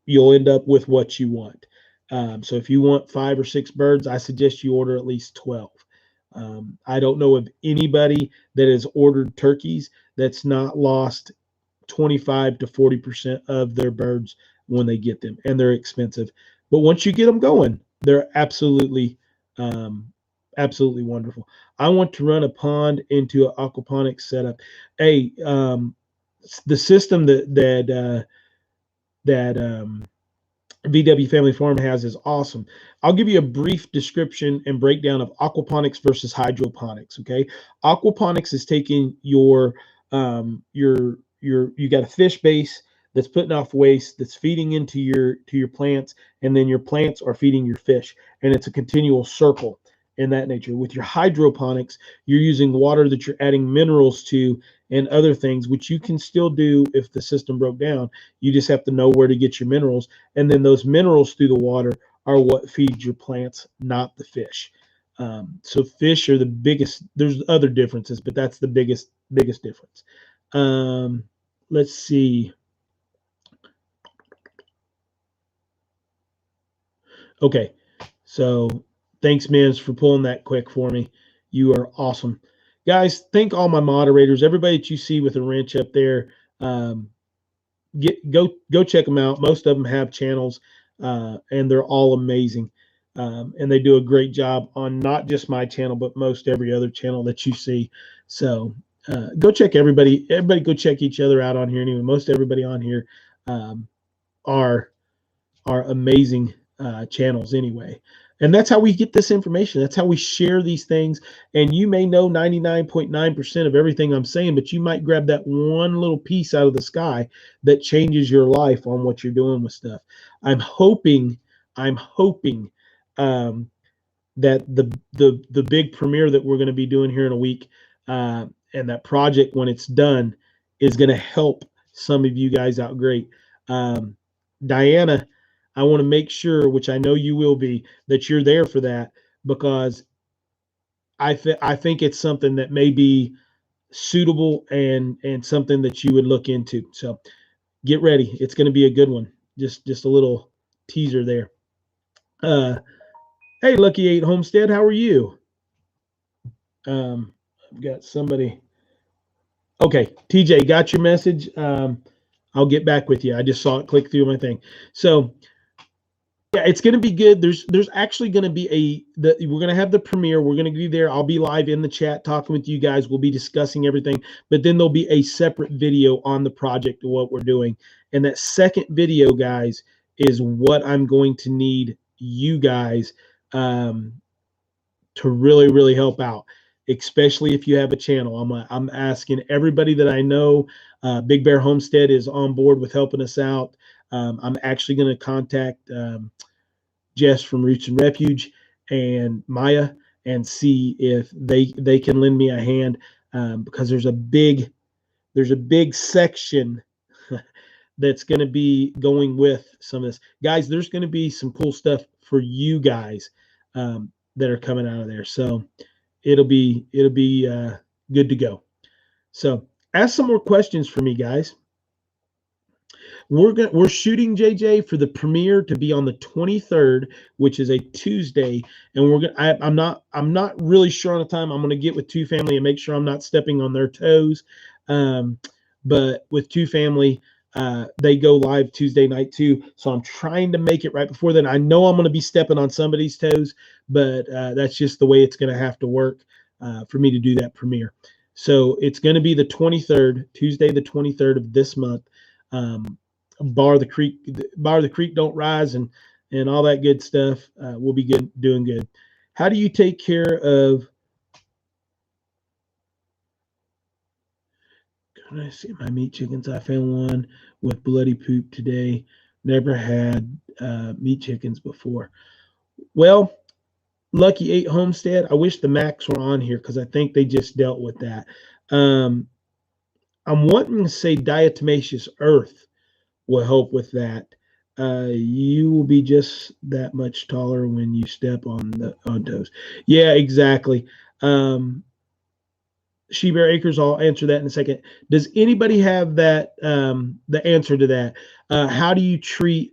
you'll end up with what you want. So if you want 5 or 6 birds, I suggest you order at least 12. I don't know of anybody that has ordered turkeys that's not lost 25 to 40% of their birds when they get them, and they're expensive. But once you get them going, they're absolutely wonderful. I want to run a pond into an aquaponics setup. Hey, the system that VW Family Farm has is awesome. I'll give you a brief description and breakdown of aquaponics versus hydroponics. Okay, aquaponics is taking you got a fish base that's putting off waste, that's feeding into your plants, and then your plants are feeding your fish, and it's a continual circle in that nature. With your hydroponics, you're using water that you're adding minerals to and other things, which you can still do if the system broke down. You just have to know where to get your minerals, and then those minerals through the water are what feeds your plants, not the fish. So fish are the biggest. There's other differences, but that's the biggest difference. Let's see. Okay, so thanks, Mims, for pulling that quick for me. You are awesome. Guys, thank all my moderators, everybody that you see with a wrench up there. Go check them out. Most of them have channels, and they're all amazing. And they do a great job on not just my channel, but most every other channel that you see. So go check everybody. Everybody go check each other out on here. Anyway, most everybody on here are amazing channels anyway. And that's how we get this information. That's how we share these things. And you may know 99.9% of everything I'm saying, but you might grab that one little piece out of the sky that changes your life on what you're doing with stuff. I'm hoping that the big premiere that we're going to be doing here in a week, and that project when it's done is going to help some of you guys out great. Diana, I want to make sure, which I know you will be, that you're there for that, because I think it's something that may be suitable and something that you would look into. So get ready. It's going to be a good one. Just a little teaser there. Hey, Lucky 8 Homestead, how are you? I've got somebody. Okay, TJ, got your message. I'll get back with you. I just saw it click through my thing. So yeah, it's going to be good. There's actually going to be we're going to have the premiere. We're going to be there. I'll be live in the chat talking with you guys. We'll be discussing everything, but then there'll be a separate video on the project of what we're doing. And that second video, guys, is what I'm going to need you guys to really, really help out, especially if you have a channel. I'm asking everybody that I know. Big Bear Homestead is on board with helping us out. I'm actually going to contact Jess from Roots and Refuge and Maya and see if they can lend me a hand, because there's a big section that's going to be going with some of this. Guys, there's going to be some cool stuff for you guys that are coming out of there. So it'll be good to go. So ask some more questions for me, guys. We're shooting, JJ, for the premiere to be on the 23rd, which is a Tuesday, and I'm not really sure on the time. I'm gonna get with Two Family and make sure I'm not stepping on their toes. But with Two Family, they go live Tuesday night too, so I'm trying to make it right before then. I know I'm gonna be stepping on somebody's toes, but that's just the way it's gonna have to work for me to do that premiere. So it's gonna be the 23rd, Tuesday the 23rd of this month. Bar the creek don't rise, and all that good stuff. We'll be doing good. How do you take care of? Can I see my meat chickens? I found one with bloody poop today. Never had meat chickens before. Well, Lucky 8 Homestead, I wish the Macs were on here because I think they just dealt with that. I'm wanting to say diatomaceous earth will help with that. You will be just that much taller when you step on toes. Yeah, exactly. She Bear Acres, I'll answer that in a second. Does anybody have that the answer to that? How do you treat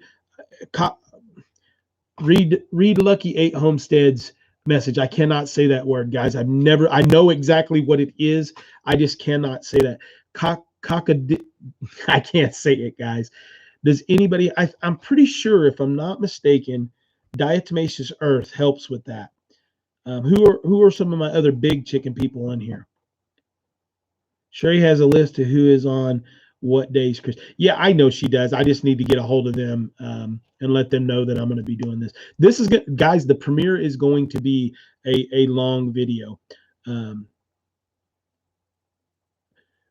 read Lucky 8 Homestead's message? I cannot say that word, guys. I know exactly what it is. I just cannot say that. I can't say it, guys. Does anybody? I'm pretty sure, if I'm not mistaken, diatomaceous earth helps with that. Who are some of my other big chicken people in here? Sherry has a list of who is on what days, Chris. Yeah, I know she does. I just need to get a hold of them and let them know that I'm going to be doing this. This is good, guys. The premiere is going to be a long video.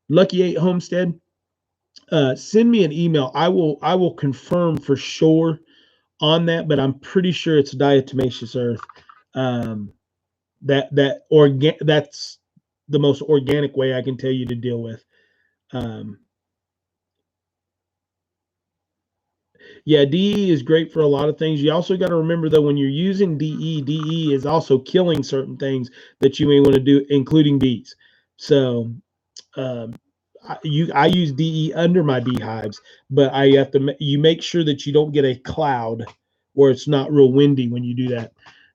Lucky 8 Homestead. Send me an email. I will confirm for sure on that, but I'm pretty sure it's diatomaceous earth. That's the most organic way I can tell you to deal with. Yeah, DE is great for a lot of things. You also got to remember, though, when you're using DE is also killing certain things that you may want to do, including bees. So I use DE under my beehives, but you make sure that you don't get a cloud where it's not real windy when you do that.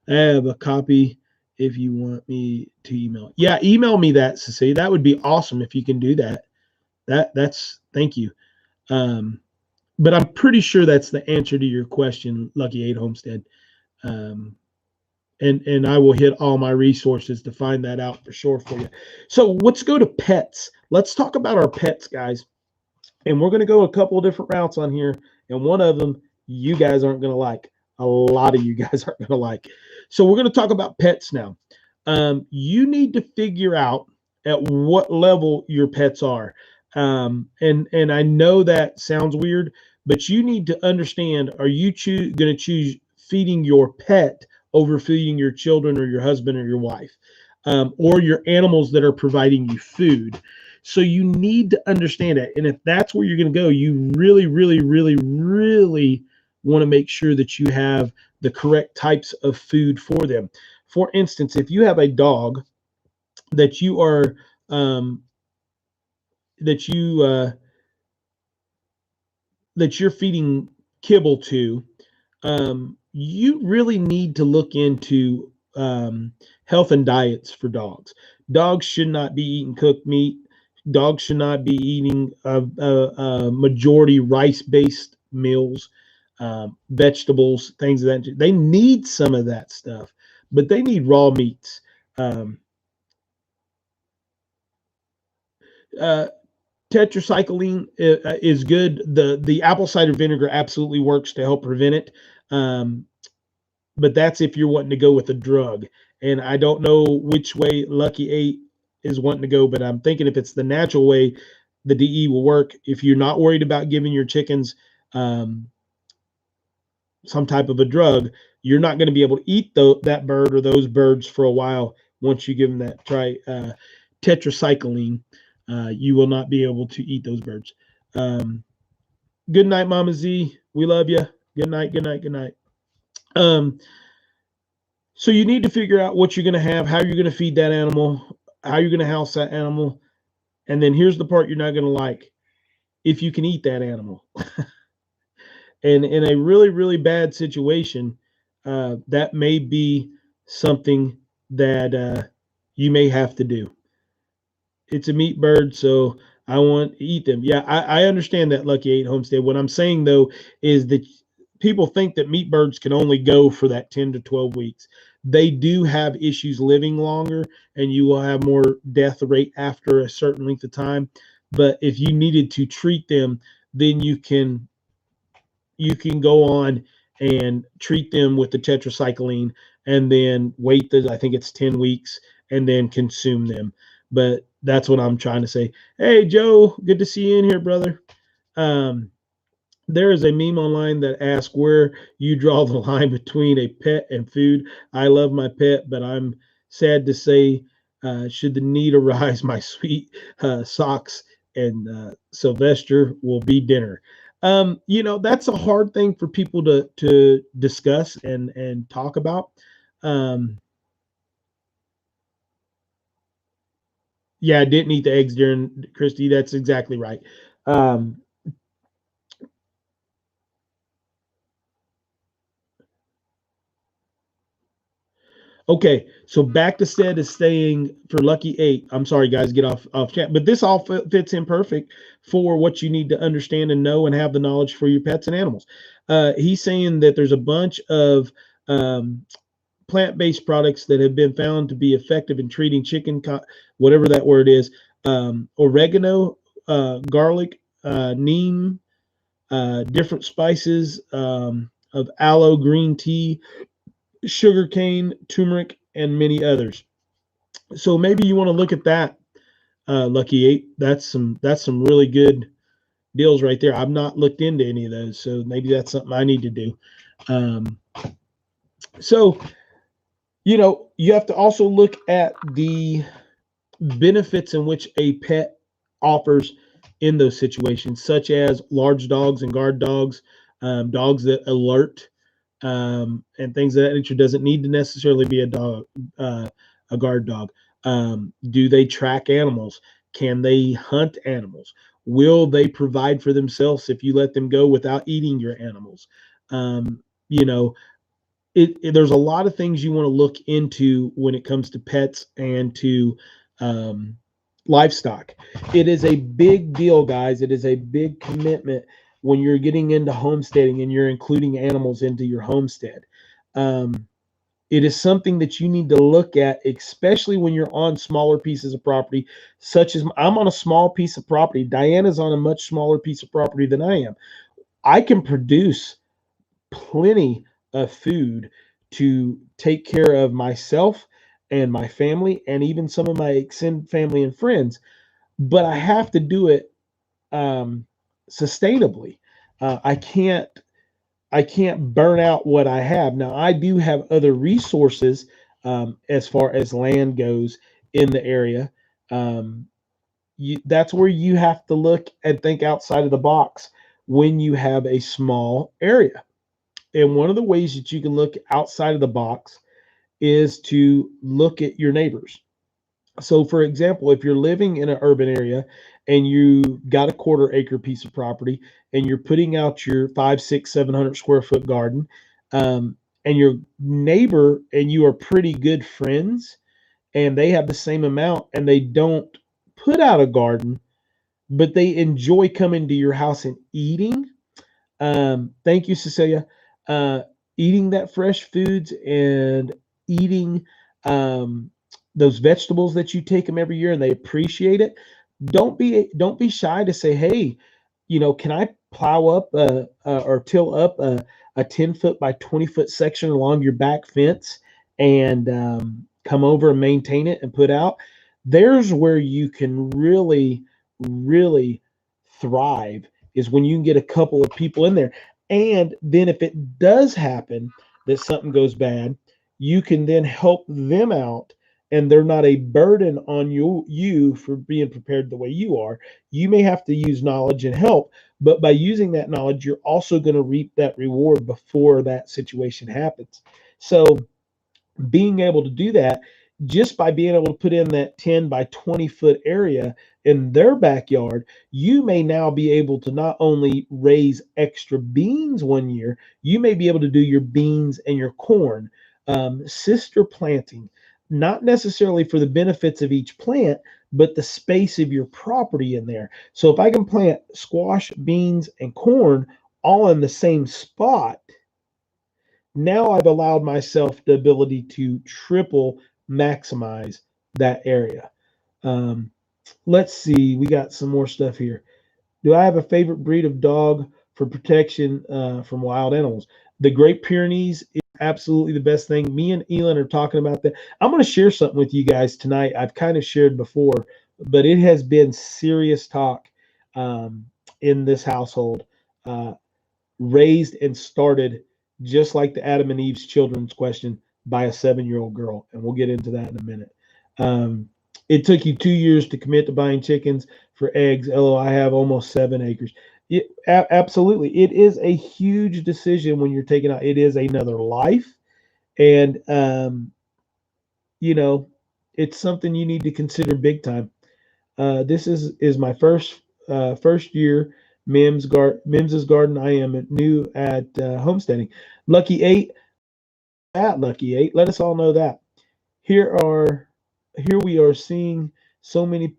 I have a copy if you want me to email. Yeah, email me that, Cecilia. That would be awesome if you can do that. That's thank you. But I'm pretty sure that's the answer to your question, Lucky 8 Homestead. And I will hit all my resources to find that out for sure for you. So let's go to pets. Let's talk about our pets, guys. And we're going to go a couple of different routes on here. And one of them you guys aren't going to like. A lot of you guys aren't going to like. So we're going to talk about pets now. You need to figure out at what level your pets are. And I know that sounds weird, but you need to understand, are you going to choose feeding your pet over feeding your children or your husband or your wife, or your animals that are providing you food? So you need to understand it. And if that's where you're going to go, you really, really, really, really want to make sure that you have the correct types of food for them. For instance, if you have a dog that you are that you're feeding kibble to, you really need to look into health and diets for dogs. Dogs should not be eating cooked meat. Dogs should not be eating a majority rice-based meals, vegetables, things of that. They need some of that stuff, but they need raw meats. Um, uh, Tetracycline is good. The apple cider vinegar absolutely works to help prevent it. Um, but that's if you're wanting to go with a drug. And I don't know which way Lucky 8 is wanting to go, but I'm thinking if it's the natural way, the DE will work. If you're not worried about giving your chickens um, some type of a drug, you're not going to be able to eat that bird or those birds for a while. Once you give them that tetracycline, you will not be able to eat those birds. Good night, Mama Z. We love you. Good night, good night, good night. So you need to figure out what you're going to have, how you're going to feed that animal, how you're going to house that animal. And then here's the part you're not going to like: if you can eat that animal. And in a really, really bad situation, that may be something that you may have to do. It's a meat bird, so I want to eat them. Yeah, I understand that, Lucky 8 Homestead. What I'm saying, though, is that people think that meat birds can only go for that 10 to 12 weeks. They do have issues living longer, and you will have more death rate after a certain length of time. But if you needed to treat them, then you can go on and treat them with the tetracycline, and then wait I think it's 10 weeks, and then consume them. But that's what I'm trying to say. Hey, Joe, good to see you in here, brother. Um, there is a meme online that asks where you draw the line between a pet and food. I love my pet, but I'm sad to say, should the need arise, my sweet socks and Sylvester will be dinner. That's a hard thing for people to discuss and talk about. Um, yeah, I didn't eat the eggs during Christy. That's exactly right. Um, Okay, so back to Stead is staying for Lucky 8. I'm sorry, guys, get off chat, but this all fits in perfect for what you need to understand and know and have the knowledge for your pets and animals. He's saying that there's a bunch of um, plant-based products that have been found to be effective in treating chicken, whatever that word is, oregano, garlic, neem, different spices of aloe, green tea, sugarcane, turmeric, and many others. So maybe you want to look at that, Lucky 8. That's some really good deals right there. I've not looked into any of those, so maybe that's something I need to do. Um, so you have to also look at the benefits in which a pet offers in those situations, such as large dogs and guard dogs, dogs that alert, and things of that nature. Doesn't need to necessarily be a dog, a guard dog. Do they track animals? Can they hunt animals? Will they provide for themselves if you let them go without eating your animals? Um, you know, there's a lot of things you want to look into when it comes to pets and to um, livestock. It is a big deal, guys. It is a big commitment when you're getting into homesteading and you're including animals into your homestead. Um, it is something that you need to look at, especially when you're on smaller pieces of property, such as I'm on a small piece of property. Diana's on a much smaller piece of property than I am. I can produce plenty of food to take care of myself and my family and even some of my extended family and friends, but I have to do it um, sustainably. I can't burn out what I have. Now I do have other resources as far as land goes in the area. Um, that's where you have to look and think outside of the box when you have a small area. And one of the ways that you can look outside of the box is to look at your neighbors. So, for example, if you're living in an urban area and you got a 1/4 acre piece of property, and you're putting out your 5, 6, 700 square foot garden, and your neighbor and you are pretty good friends, and they have the same amount, and they don't put out a garden, but they enjoy coming to your house and eating. Thank you, Cecilia. Uh, Eating that fresh foods and eating um, those vegetables that you take them every year, and they appreciate it. Don't be shy to say, hey, can I plow up or till up a 10-foot by 20-foot section along your back fence and come over and maintain it and put out? There's where you can really, really thrive, is when you can get a couple of people in there. And then if it does happen that something goes bad, you can then help them out, and they're not a burden on you for being prepared the way you are. You may have to use knowledge and help, but by using that knowledge, you're also going to reap that reward before that situation happens. So being able to do that, just by being able to put in that 10 by 20-foot area in their backyard, you may now be able to not only raise extra beans one year, you may be able to do your beans and your corn, sister planting, not necessarily for the benefits of each plant, but the space of your property in there. So if I can plant squash, beans, and corn all in the same spot, now I've allowed myself the ability to triple maximize that area. Um, let's see, we got some more stuff here. Do I have a favorite breed of dog for protection from wild animals? The Great Pyrenees is absolutely the best thing. Me and ELYN are talking about that. I'm going to share something with you guys tonight. I've kind of shared before, but it has been serious talk um, in this household. Uh, Raised and started just like the Adam and Eve's children's question by a 7-year-old girl, and we'll get into that in a minute. It took you 2 years to commit to buying chickens for eggs. I have almost 7 acres. Absolutely, it is a huge decision when you're taking out. It is another life, and you know, it's something you need to consider big time. This is my first year Mims's garden. I am new at homesteading. Lucky eight, at Lucky Eight. Let us all know that. Here are here we are seeing so many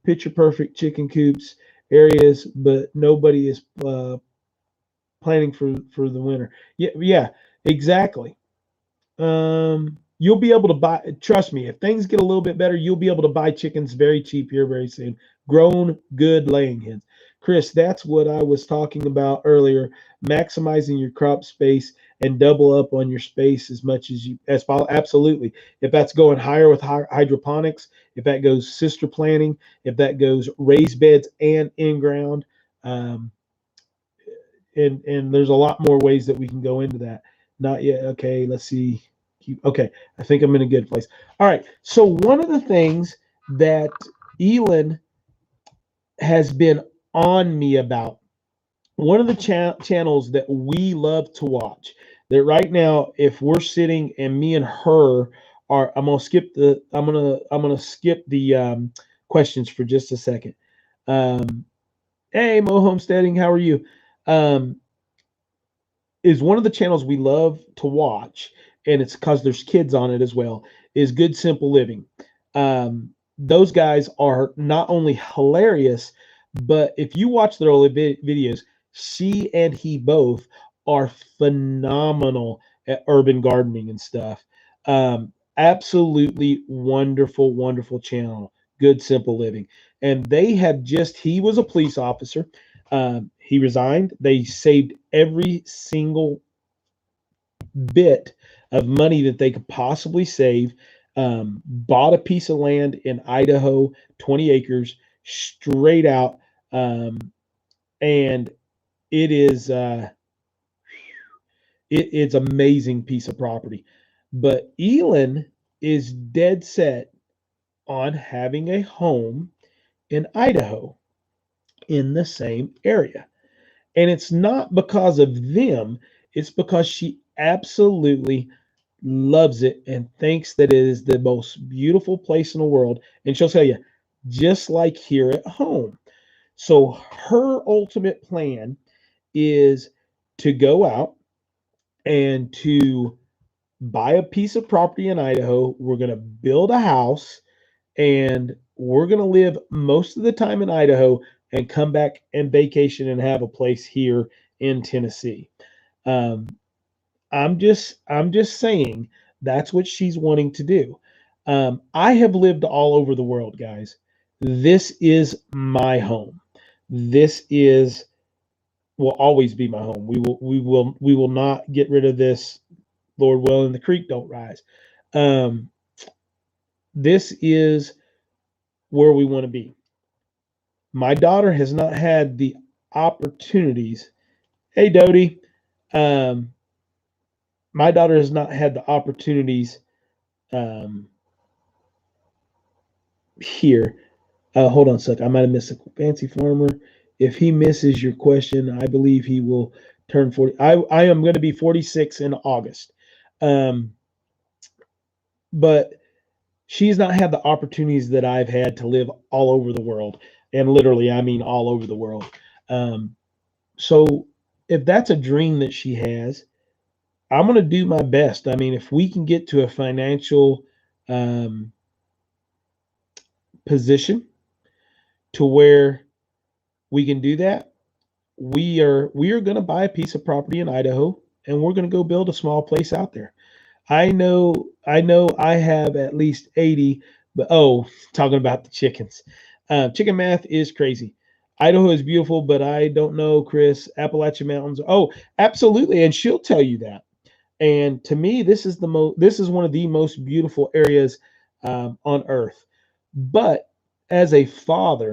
picture perfect chicken coops areas, but nobody is planning for the winter. Yeah, yeah, exactly. You'll be able to buy, trust me, if things get a little bit better, you'll be able to buy chickens very cheap here very soon. Grown, good laying hens. Chris, that's what I was talking about earlier. Maximizing your crop space and double up on your space as much as possible. Absolutely. If that's going higher with hydroponics, if that goes sister planting, if that goes raised beds and in ground, um, and there's a lot more ways that we can go into that. Not yet. Okay, let's see. Okay, I think I'm in a good place. All right. So one of the things that ELYN has been on me about, one of the channels that we love to watch, that right now, if we're sitting and me and her are, I'm gonna skip the questions for just a second. Um, hey, Mo Homesteading, how are you? Um, is one of the channels we love to watch, and it's because there's kids on it as well, is Good Simple Living. Those guys are not only hilarious, but if you watch their old videos, she and he both are phenomenal at urban gardening and stuff. Absolutely wonderful, wonderful channel, Good Simple Living. And they have he was a police officer. He resigned. They saved every single bit of money that they could possibly save. Bought a piece of land in Idaho, 20 acres, straight out, um, and it is it's amazing piece of property. But ELYN is dead set on having a home in Idaho in the same area. And it's not because of them, it's because she absolutely loves it and thinks that it is the most beautiful place in the world. And she'll tell you, just like here at home. So her ultimate plan is to go out and to buy a piece of property in Idaho. We're going to build a house and we're going to live most of the time in Idaho and come back and vacation and have a place here in Tennessee. Um, I'm just saying that's what she's wanting to do. I have lived all over the world, guys. This is my home. This is will always be my home. We will not get rid of this, Lord willing, the creek don't rise. Um, this is where we want to be. My daughter has not had the opportunities. Hey, Dodie. Um, my daughter has not had the opportunities um, here. Hold on a sec. I might have missed a fancy farmer. If he misses your question, I believe he will turn 40. I am going to be 46 in August. Um, but she's not had the opportunities that I've had to live all over the world. And literally, I mean all over the world. Um, so if that's a dream that she has, I'm going to do my best. I mean, if we can get to a financial um, position to where we can do that, we are going to buy a piece of property in Idaho and we're going to go build a small place out there. I know I have at least 80, but oh, talking about the chickens. Chicken math is crazy. Idaho is beautiful, but I don't know, Chris. Appalachian Mountains. Oh, absolutely. And she'll tell you that. And to me, this is one of the most beautiful areas on earth. But as a father,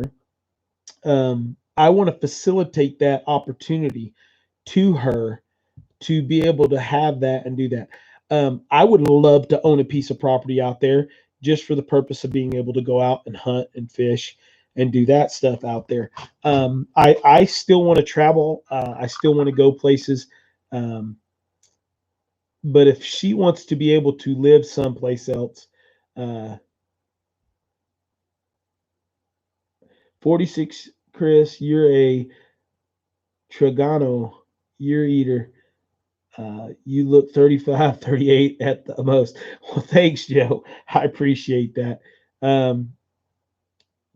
I want to facilitate that opportunity to her to be able to have that and do that. I would love to own a piece of property out there just for the purpose of being able to go out and hunt and fish and do that stuff out there. I still want to travel. I still want to go places. Um, but if she wants to be able to live someplace else, uh, 46, Chris, you're a Tragano year eater. You look 35, 38 at the most. Well, thanks, Joe. I appreciate that. Um,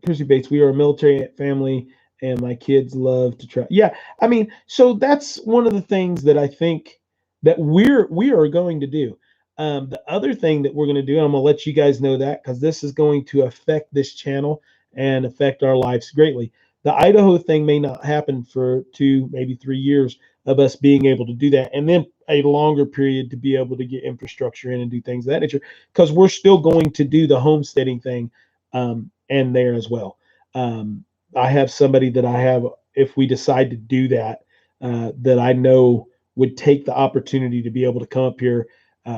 Chrissy Bates, we are a military family and my kids love to try. Yeah, I mean, so that's one of the things that I think that we are going to do. The other thing that we're going to do, and I'm going to let you guys know that because this is going to affect this channel and affect our lives greatly. The Idaho thing may not happen for 2, maybe 3 years of us being able to do that, and then a longer period to be able to get infrastructure in and do things of that nature because we're still going to do the homesteading thing and there as well. I have somebody that I have, if we decide to do that, that I know would take the opportunity to be able to come up here,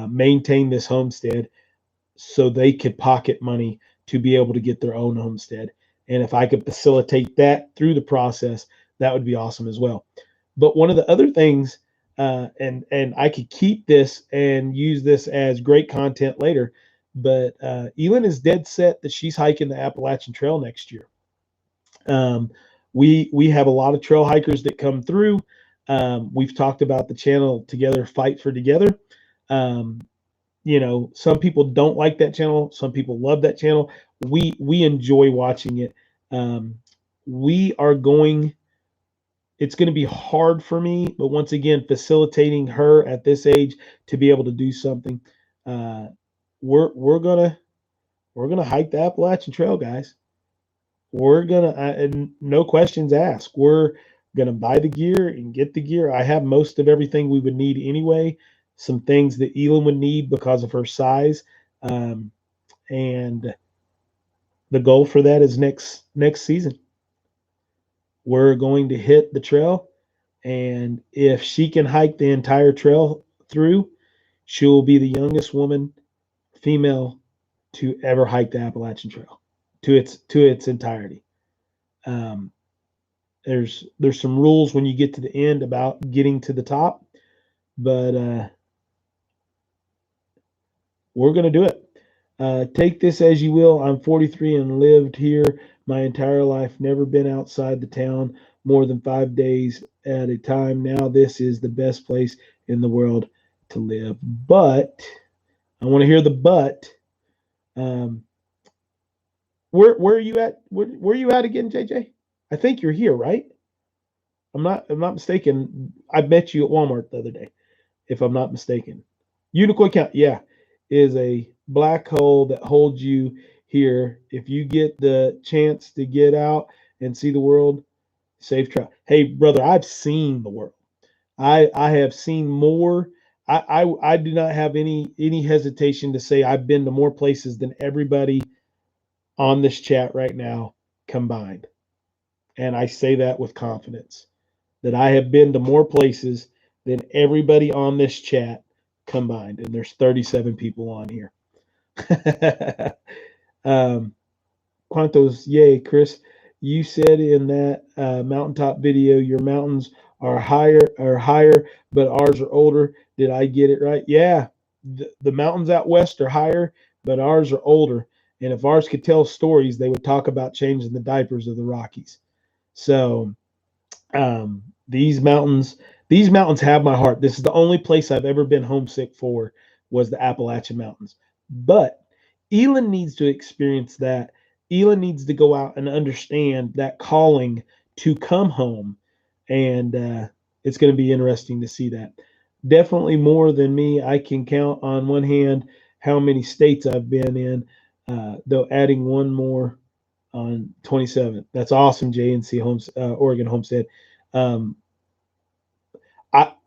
maintain this homestead so they could pocket money to be able to get their own homestead. And if I could facilitate that through the process, that would be awesome as well. But one of the other things, and I could keep this and use this as great content later, but ELYN is dead set that she's hiking the Appalachian Trail next year. We have a lot of trail hikers that come through. We've talked about the channel together, Fight for Together. Um, some people don't like that channel. Some people love that channel. We enjoy watching it. We are going. It's going to be hard for me, but once again, facilitating her at this age to be able to do something. Uh, we're gonna hike the Appalachian Trail, guys. We're gonna and no questions asked. We're gonna buy the gear and get the gear. I have most of everything we would need anyway. Some things that ELYN would need because of her size, and the goal for that is next season. We're going to hit the trail, and if she can hike the entire trail through, she will be the youngest woman, female, to ever hike the Appalachian Trail to its entirety. Um, there's some rules when you get to the end about getting to the top, but we're going to do it. Take this as you will. I'm 43 and lived here my entire life. Never been outside the town more than 5 days at a time. Now this is the best place in the world to live. But I want to hear the but. Um, where are you at? Where are you at again, JJ? I think you're here, right? I'm not mistaken. I met you at Walmart the other day, if I'm not mistaken. UNICOI County, yeah, is a black hole that holds you here. If you get the chance to get out and see the world, safe travel. Hey, brother, I've seen the world. I have seen more. I do not have any hesitation to say I've been to more places than everybody on this chat right now combined. And I say that with confidence that I have been to more places than everybody on this chat combined. And there's 37 people on here. um, Quantos, yay, Chris. You said in that mountaintop video, your mountains are higher, but ours are older. Did I get it right? Yeah, the mountains out west are higher, but ours are older. And if ours could tell stories, they would talk about changing the diapers of the Rockies. So um, these mountains, these mountains have my heart. This is the only place I've ever been homesick for was the Appalachian Mountains. But ELYN needs to experience that. ELYN needs to go out and understand that calling to come home, and it's going to be interesting to see that. Definitely more than me. I can count on one hand how many states I've been in, though adding one more on 27th. That's awesome, JNC Homes, Oregon Homestead. Um,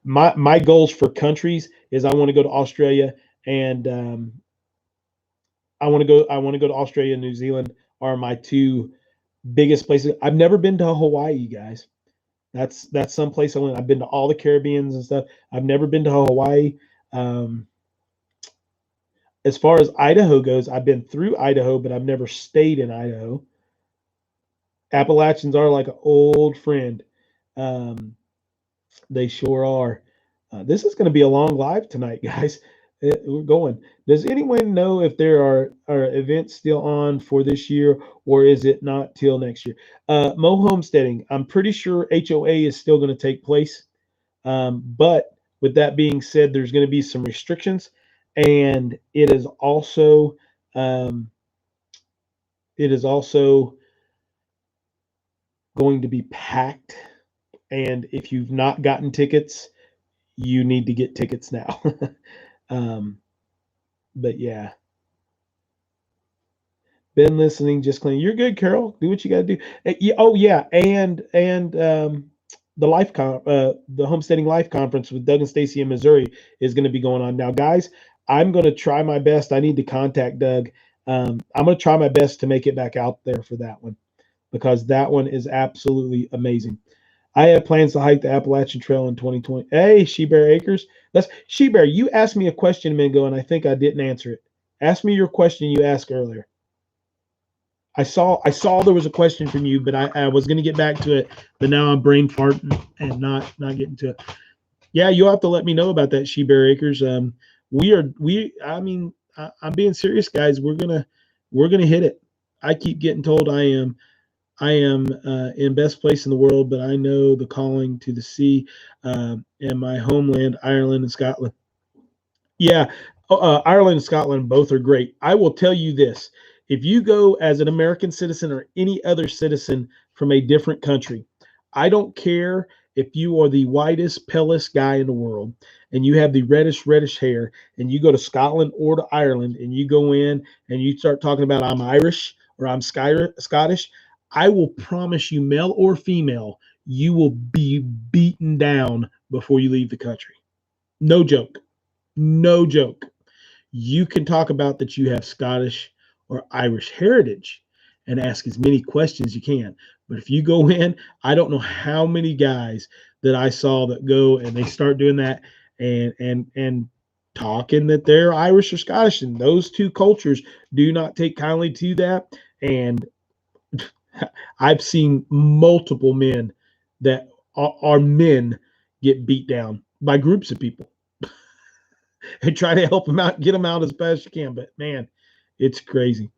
my goals for countries is I want to go to Australia and I want to go to Australia and New Zealand are my two biggest places. I've never been to Hawaii, guys. That's some place I went. I've been to all the Caribbeans and stuff. I've never been to Hawaii. Um, as far as Idaho goes, I've been through Idaho, but I've never stayed in Idaho. Appalachians are like an old friend. Um, they sure are. This is going to be a long live tonight, guys. We're going. Does anyone know if there are events still on for this year, or is it not till next year? Mo homesteading. I'm pretty sure HOA is still going to take place, but with that being said, there's going to be some restrictions, and um, it is also going to be packed. And if you've not gotten tickets, you need to get tickets now. um, but yeah, been listening. Just clean. You're good, Carol. Do what you got to do. Oh yeah, and the homesteading life conference with Doug and Stacy in Missouri is going to be going on now, guys. I'm going to try my best. I need to contact Doug. I'm going to try my best to make it back out there for that one because that one is absolutely amazing. I have plans to hike the Appalachian Trail in 2020. Hey, She Bear Acres. That's She Bear. You asked me a question a minute ago, and I think I didn't answer it. Ask me your question you asked earlier. I saw there was a question from you, but I was going to get back to it, but now I'm brain farting and not getting to it. Yeah, you'll have to let me know about that, She Bear Acres. I mean, I'm being serious, guys. We're gonna hit it. I keep getting told I am in best place in the world, but I know the calling to the sea and my homeland, Ireland and Scotland. Yeah, Ireland and Scotland both are great. I will tell you this: if you go as an American citizen or any other citizen from a different country, I don't care if you are the whitest, palest guy in the world and you have the reddish hair, and you go to Scotland or to Ireland and you go in and you start talking about I'm Irish or I'm Scottish, I will promise you, male or female, you will be beaten down before you leave the country. No joke. No joke. You can talk about that you have Scottish or Irish heritage and ask as many questions as you can. But if you go in, I don't know how many guys that I saw that go and they start doing that and talking that they're Irish or Scottish, and those two cultures do not take kindly to that. And I've seen multiple men that are men get beat down by groups of people and try to help them out, get them out as best as you can. But man, It's crazy.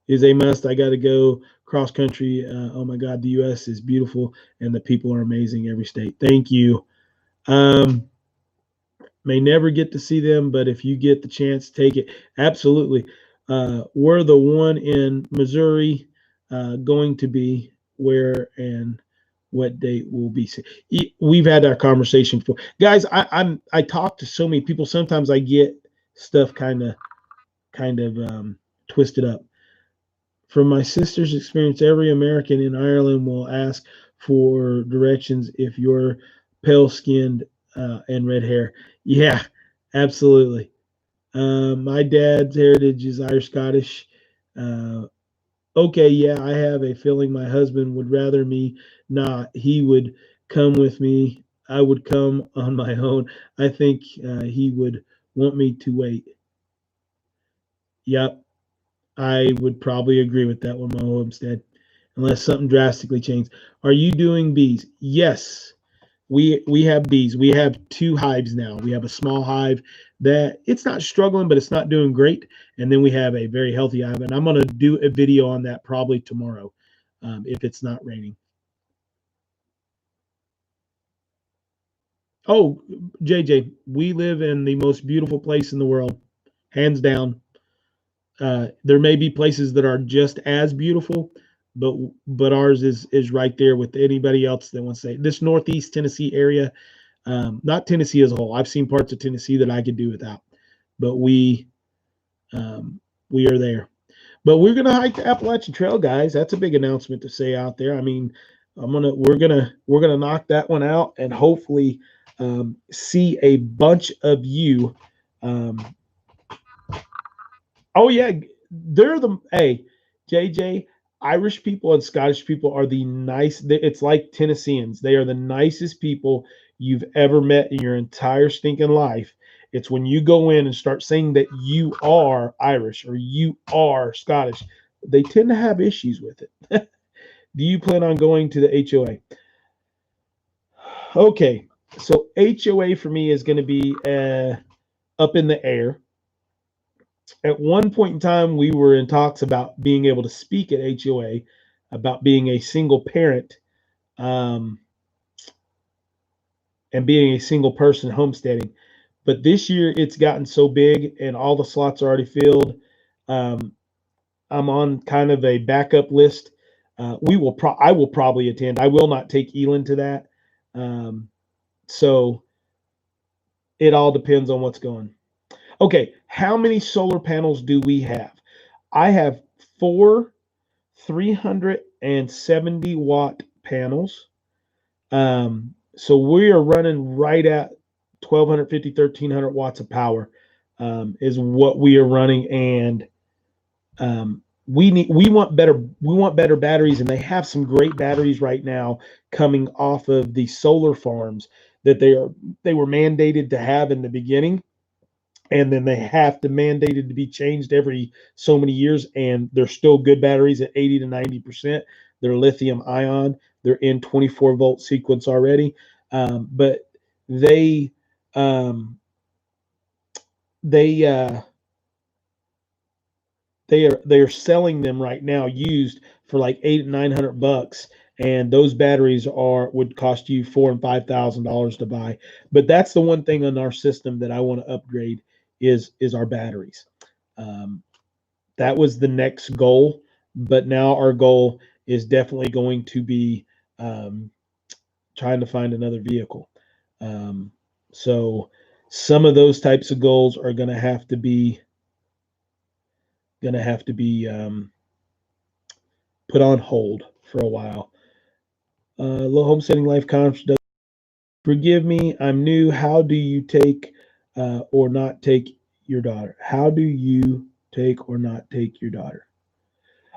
Is a must. I got to go cross country. Oh my God, the U.S. is beautiful and the people are amazing. Every state. Thank you. Um, may never get to see them, but if you get the chance, take it. Absolutely. We're the one in Missouri going to be where and what date will be. We've had our conversation before, guys. I talk to so many people. Sometimes I get stuff kind of twisted up. From my sister's experience, every American in Ireland will ask for directions if you're pale skinned and red hair. Yeah, absolutely. My dad's heritage is Irish Scottish. Uh, okay, yeah, I have a feeling my husband would rather me not. He would come with me. I would come on my own. I think he would want me to wait. Yep, I would probably agree with that one, Mo Homestead, unless something drastically changed. Are you doing bees? Yes, we have bees. We have two hives now. We have a small hive that it's not struggling, but it's not doing great, and then we have a very healthy hive. And I'm gonna do a video on that probably tomorrow, if it's not raining. Oh, JJ, we live in the most beautiful place in the world, hands down. There may be places that are just as beautiful, but ours is right there with anybody else that wants to say this Northeast Tennessee area. Not Tennessee as a whole. I've seen parts of Tennessee that I could do without, but we are there. But we're gonna hike the Appalachian Trail, guys. That's a big announcement to say out there. I mean, we're gonna knock that one out and hopefully see a bunch of you. Um, Oh yeah, they're the hey, JJ. Irish people and Scottish people are the nice. It's like Tennesseans. They are the nicest people you've ever met in your entire stinking life. It's when you go in and start saying that you are Irish or you are Scottish, they tend to have issues with it. Do you plan on going to the HOA? Okay, so HOA for me is going to be up in the air. At one point in time, we were in talks about being able to speak at HOA about being a single parent, um, and being a single person homesteading. But this year, it's gotten so big and all the slots are already filled. Um, I'm on kind of a backup list. I will probably attend. I will not take ELYN to that. Um, so it all depends on what's going. Okay, how many solar panels do we have? I have four 370-watt panels. So we are running right at 1250, 1300 watts of power, is what we are running. And we want better batteries, and they have some great batteries right now coming off of the solar farms that they were mandated to have in the beginning, and then they have to mandated to be changed every so many years, and they're still good batteries at 80 to 90%. They're lithium ion. They're in 24-volt sequence already, but they um, they they are selling them right now used for like 800 to 900 bucks, and those batteries are would cost you $4,000 and $5,000 to buy. But that's the one thing on our system that I want to upgrade is our batteries. Um, that was the next goal, but now our goal is definitely going to be um, trying to find another vehicle. Um, so some of those types of goals are going to have to be put on hold for a while. Low homesteading life conference. Forgive me, I'm new. How do you take or not take your daughter? How do you take or not take your daughter?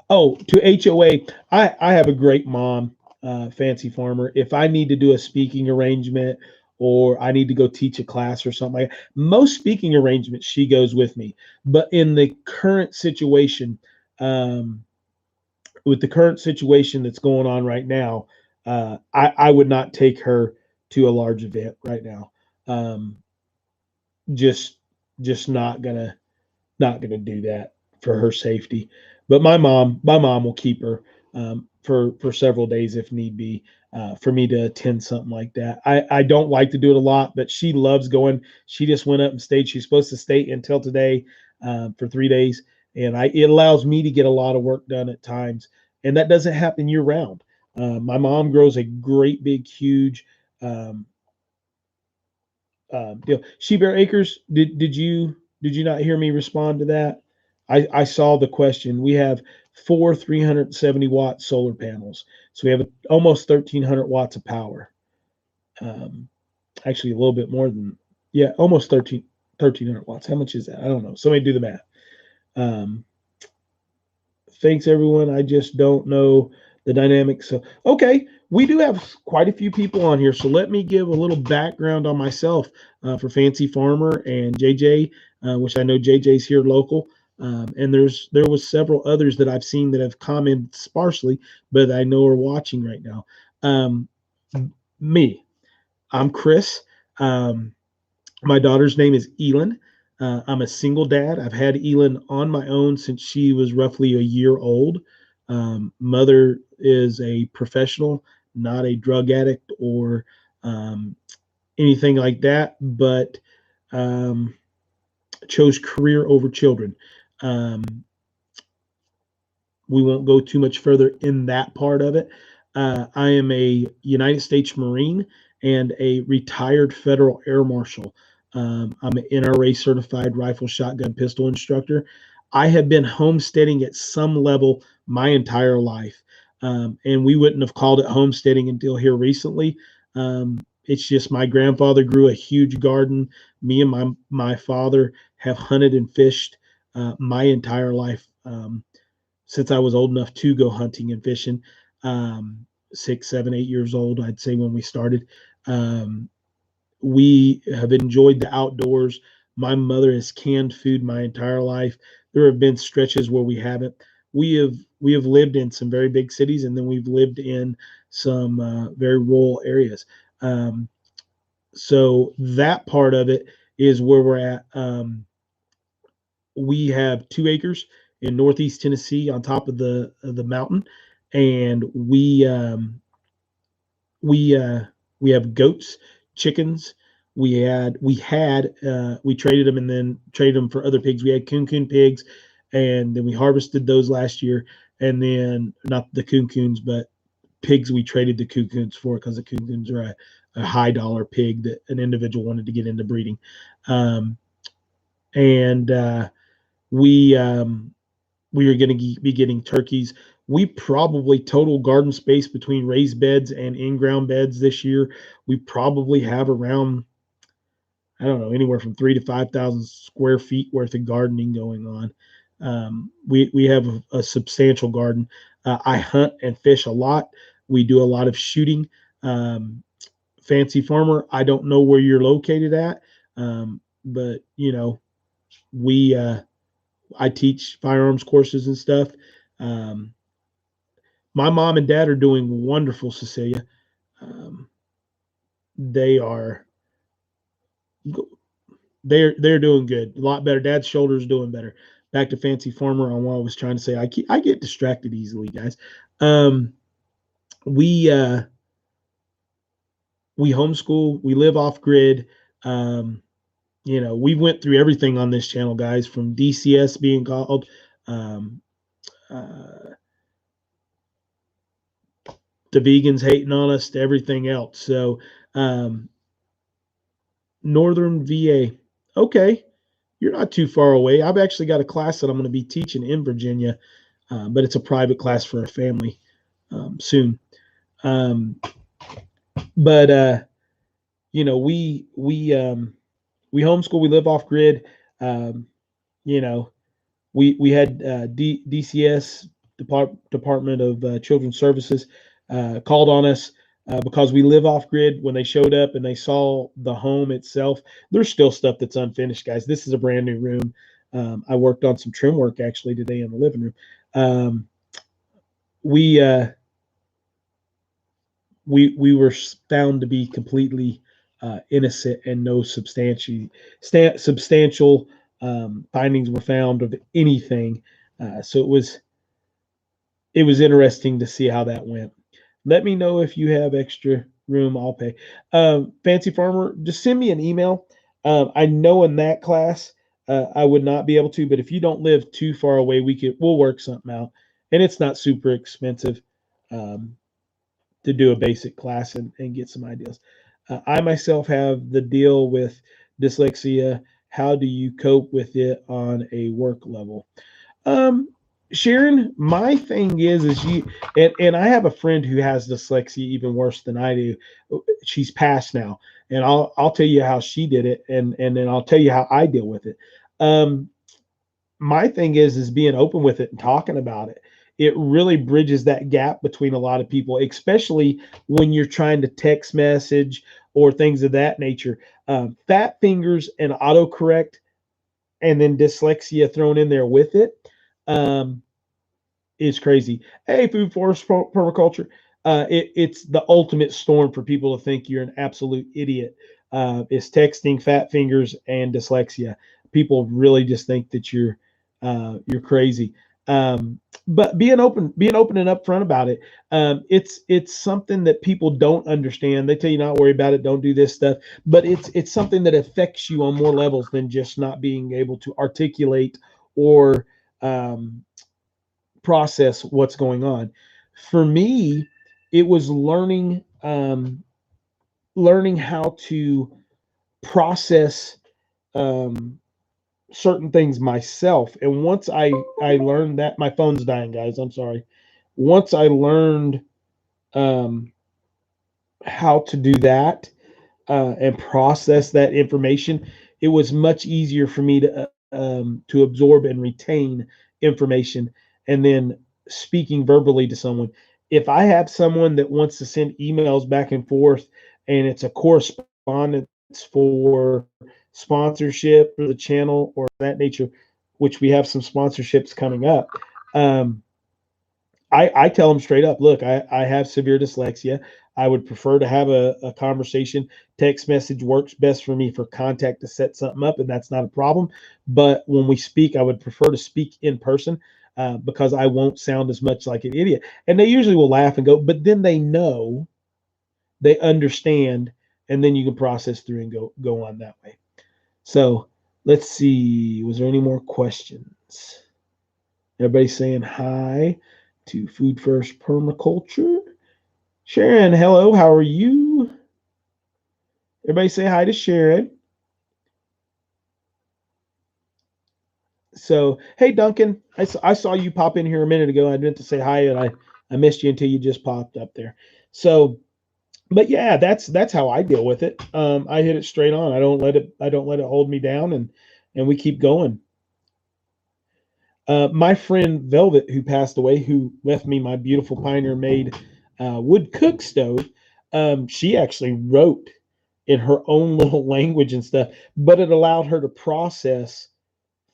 Oh, to HOA, I have a great mom, Fancy Farmer. If I need to do a speaking arrangement or I need to go teach a class or something like that, most speaking arrangements, she goes with me. But in the current situation, um, with the current situation that's going on right now, I would not take her to a large event right now. Um, just just not gonna do that. for her safety. But my mom will keep her for several days if need be, for me to attend something like that. I don't like to do it a lot, but she loves going. She just went up and stayed. She's supposed to stay until today for 3 days, and it allows me to get a lot of work done at times, and that doesn't happen year round. My mom grows a great big huge um, deal. She Bear Acres, did you not hear me respond to that? I saw the question. We have four 370-watt solar panels, so we have almost 1,300 watts of power. Um, Actually, a little bit more than, yeah, almost 1,300 watts. How much is that? I don't know. Somebody do the math. Um, Thanks, everyone. I just don't know the dynamics. So, okay, we do have quite a few people on here. So let me give a little background on myself for Fancy Farmer and JJ, which I know JJ's here local. And there was several others that I've seen that have commented sparsely, but I know are watching right now. Um, me, I'm Chris. Um, my daughter's name is ELYN. I'm a single dad. I've had ELYN on my own since she was roughly a year old. Mother is a professional, not a drug addict or um, anything like that, but um, chose career over children. Um, we won't go too much further in that part of it. I am a United States Marine and a retired federal air marshal. I'm an NRA certified rifle, shotgun, pistol instructor. I have been homesteading at some level my entire life. And we wouldn't have called it homesteading until here recently. It's just my grandfather grew a huge garden. Me and my father have hunted and fished my entire life. Since I was old enough to go hunting and fishing. 6, 7, 8 years old, I'd say, when we started. Um, we have enjoyed the outdoors. My mother has canned food my entire life. There have been stretches where we haven't. We have lived in some very big cities, and then we've lived in some very rural areas. So that part of it is where we're at. We have 2 acres in northeast Tennessee on top of the mountain, and we have goats, chickens. We traded them and then traded them for other pigs. We had coon pigs, and then we harvested those last year. And then not the coons, but pigs we traded the coons for because the coons are a high dollar pig that an individual wanted to get into breeding. And we we are going to be getting turkeys. We probably total garden space between raised beds and in-ground beds this year. We probably have around, I don't know, anywhere from 3 to 5,000 square feet worth of gardening going on. We have a substantial garden. I hunt and fish a lot. We do a lot of shooting. Fancy Farmer, I don't know where you're located at, but we I teach firearms courses and stuff. Um, my mom and dad are doing wonderful, Cecilia. Um, they are they're doing good, a lot better. Dad's shoulder's doing better. Back to Fancy Farmer on what I was trying to say. I get distracted easily, guys. Um, we we homeschool. We live off grid. Um, we went through everything on this channel, guys, from DCS being called. Um, uh, the vegans hating on us to everything else. So, Northern VA. Okay, you're not too far away. I've actually got a class that I'm going to be teaching in Virginia, but it's a private class for a family soon. But we homeschool. We live off grid. Um, you know, we had DCS Department of Children's Services called on us because we live off grid. When they showed up and they saw the home itself, there's still stuff that's unfinished, guys. This is a brand new room. I worked on some trim work actually today in the living room. We we were found to be completely innocent and no substantial findings were found of anything. So it was interesting to see how that went. Let me know if you have extra room. I'll pay. Fancy Farmer, just send me an email. I know in that class I would not be able to, but if you don't live too far away, we'll work something out, and it's not super expensive um, to do a basic class and get some ideas. I myself have the deal with dyslexia. How do you cope with it on a work level? Um, Sharon, my thing is and I have a friend who has dyslexia even worse than I do. She's passed now, and I'll tell you how she did it, and then I'll tell you how I deal with it. Um, my thing is being open with it and talking about it. It really bridges that gap between a lot of people, especially when you're trying to text message or things of that nature. Fat fingers and autocorrect, and then dyslexia thrown in there with it. Um, is crazy. Hey, food forest permaculture. It's the ultimate storm for people to think you're an absolute idiot. Is texting, fat fingers, and dyslexia. People really just think that you're crazy. But being open and upfront about it. It's something that people don't understand. They tell you not worry about it, don't do this stuff. But it's something that affects you on more levels than just not being able to articulate or um, process what's going on. For me, it was learning how to process um, certain things myself. And once I learned that, my phone's dying, guys. I'm sorry. Once I learned um, how to do that and process that information, it was much easier for me to absorb and retain information, and then speaking verbally to someone. If I have someone that wants to send emails back and forth, and it's a correspondence for sponsorship for the channel or that nature, which we have some sponsorships coming up. Um, I tell them straight up, look, I have severe dyslexia. I would prefer to have a conversation. Text message works best for me for contact to set something up, and that's not a problem. But when we speak, I would prefer to speak in person because I won't sound as much like an idiot. And they usually will laugh and go, but then they know, they understand, and then you can process through and go on that way. So let's see. Was there any more questions? Everybody saying hi to Food First Permaculture. Sharon, hello, how are you? Everybody say hi to Sharon. So, hey, Duncan, I saw you pop in here a minute ago. I meant to say hi, and I missed you until you just popped up there. So, but yeah, that's how I deal with it. I hit it straight on. I don't let it hold me down, and we keep going. My friend Velvet, who passed away, who left me my beautiful Pioneer made wood cook stove, she actually wrote in her own little language and stuff, but it allowed her to process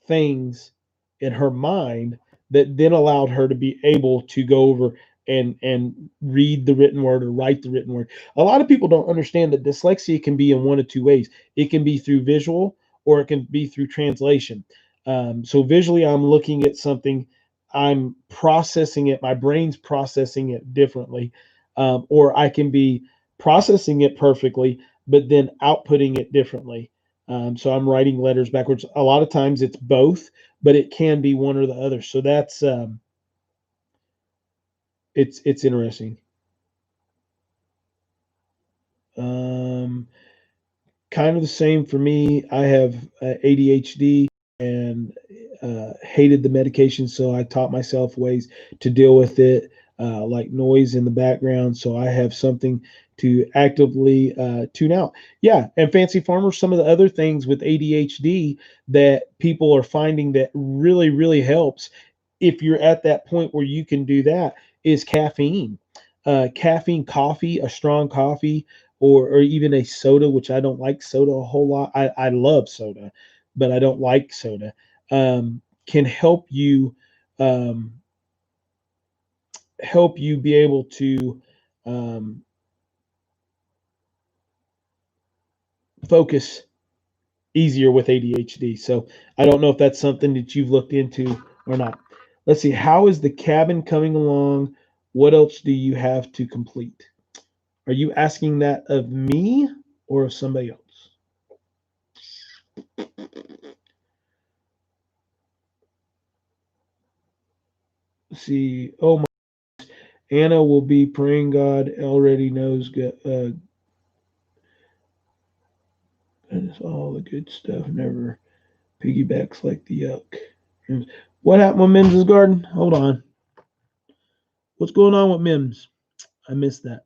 things in her mind that then allowed her to be able to go over and read the written word or write the written word. A lot of people don't understand that dyslexia can be in one of two ways. It can be through visual or it can be through translation. So visually, I'm looking at something, I'm processing it, my brain's processing it differently, or I can be processing it perfectly, but then outputting it differently. So I'm writing letters backwards. A lot of times it's both, but it can be one or the other. So that's it's interesting. Um, Kind of the same for me. I have ADHD and hated the medication, so I taught myself ways to deal with it, like noise in the background. So I have something to actively tune out. Yeah, and Fancy Farmer, some of the other things with ADHD that people are finding that really helps if you're at that point where you can do that is caffeine. Caffeine coffee, a strong coffee, or even a soda, which I don't like soda a whole lot. I love soda, but I don't like soda. Can um, help you be able to um, focus easier with ADHD. So I don't know if that's something that you've looked into or not. Let's see. How is the cabin coming along? What else do you have to complete? Are you asking that of me or of somebody else? Let's see. Oh, my. Anna will be praying God already knows. That's all the good stuff. Never piggybacks like the yuck. What happened with Mims's garden? Hold on. What's going on with Mims? I missed that.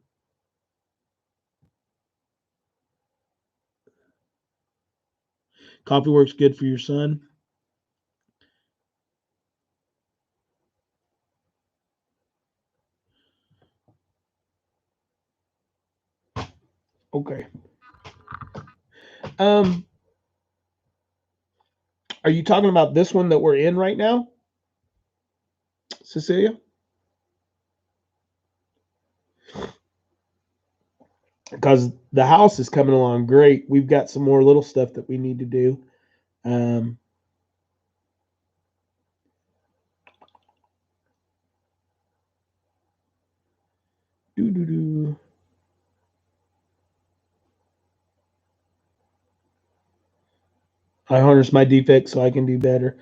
Coffee works good for your son. Okay. Um, are you talking about this one that we're in right now, Cecilia? Because the house is coming along great. We've got some more little stuff that we need to do. Um, doo doo doo. I harness my defects so I can do better.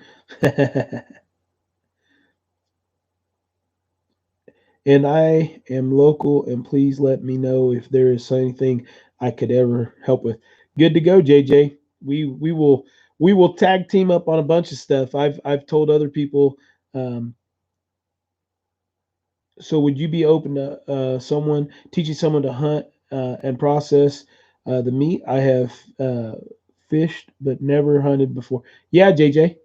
And I am local, and please let me know if there is anything I could ever help with. Good to go, JJ. We will tag team up on a bunch of stuff. I've told other people. Um, so would you be open to someone teaching someone to hunt and process the meat? I have fished but never hunted before. Yeah, JJ.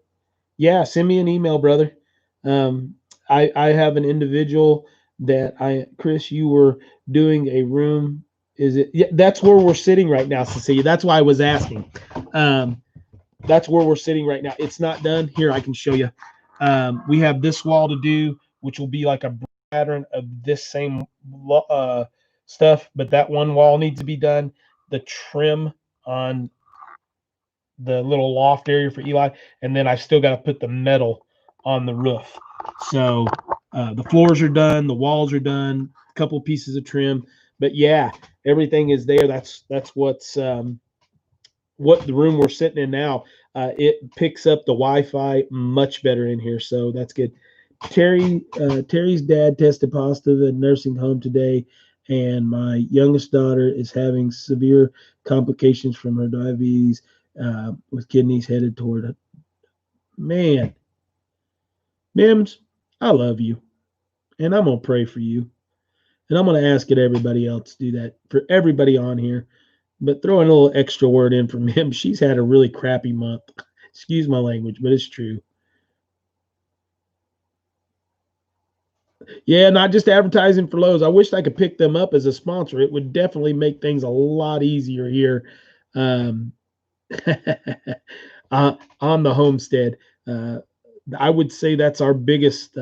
Yeah, send me an email, brother. Um, I have an individual that Chris, you were doing a room. Is it? Yeah, that's where we're sitting right now, Cecilia. That's why I was asking. Um, that's where we're sitting right now. It's not done. Here, I can show you. We have this wall to do, which will be like a pattern of this same stuff, but that one wall needs to be done. The trim on the little loft area for Eli, and then I've still got to put the metal on the roof. So the floors are done, the walls are done, a couple pieces of trim, but yeah, everything is there. That's what the room we're sitting in now. It picks up the Wi-Fi much better in here, so that's good. Terry's dad tested positive at nursing home today, and my youngest daughter is having severe complications from her diabetes with kidneys headed toward it. Man, Mims, I love you, and I'm gonna pray for you, and I'm gonna ask it everybody else to do that for everybody on here. But throw in a little extra word in for Mims. She's had a really crappy month. Excuse my language, but it's true. Yeah, not just advertising for Lowe's. I wish I could pick them up as a sponsor. It would definitely make things a lot easier here um, on the homestead. Uh, I would say that's our biggest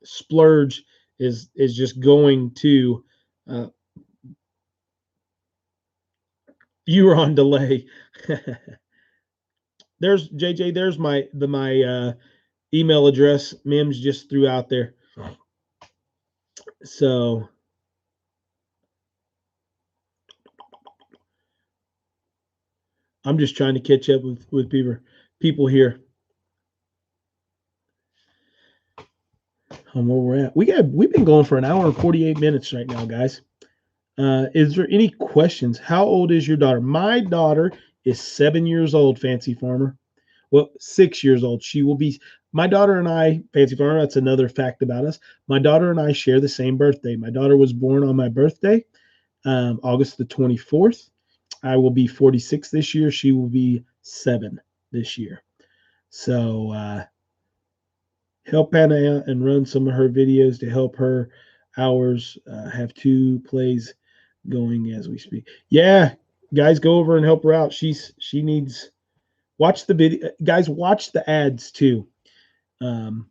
splurge is just going to. Uh, you were on delay. There's JJ. There's my email address. Mims just threw out there. So I'm just trying to catch up with people here on where we're at. We've been going for an hour and 48 minutes right now, guys. Is there any questions? How old is your daughter? My daughter is 7 years old, Fancy Farmer. Well, 6 years old. She will be. My daughter and I, Fancy Farmer, that's another fact about us. My daughter and I share the same birthday. My daughter was born on my birthday, August the 24th. I will be 46 this year. She will be 7 this year. So help Anna out and run some of her videos to help her hours. Have 2 plays going as we speak. Yeah, guys, go over and help her out. She needs watch the video. Guys, watch the ads too. Um,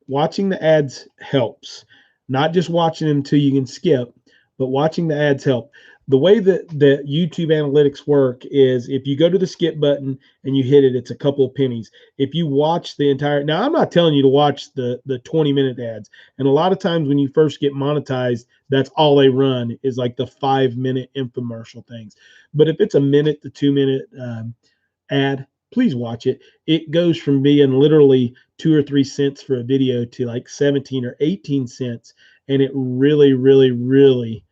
Watching the ads helps. Not just watching them until you can skip, but watching the ads help. the way that YouTube analytics work is if you go to the skip button and you hit it, it's a couple of pennies. If you watch the entire, now I'm not telling you to watch the 20-minute ads. And a lot of times when you first get monetized, that's all they run is like the 5-minute infomercial things. But if it's a minute to 2-minute ad, please watch it. It goes from being literally 2 or 3 cents for a video to like 17 or 18 cents. And it really, really, really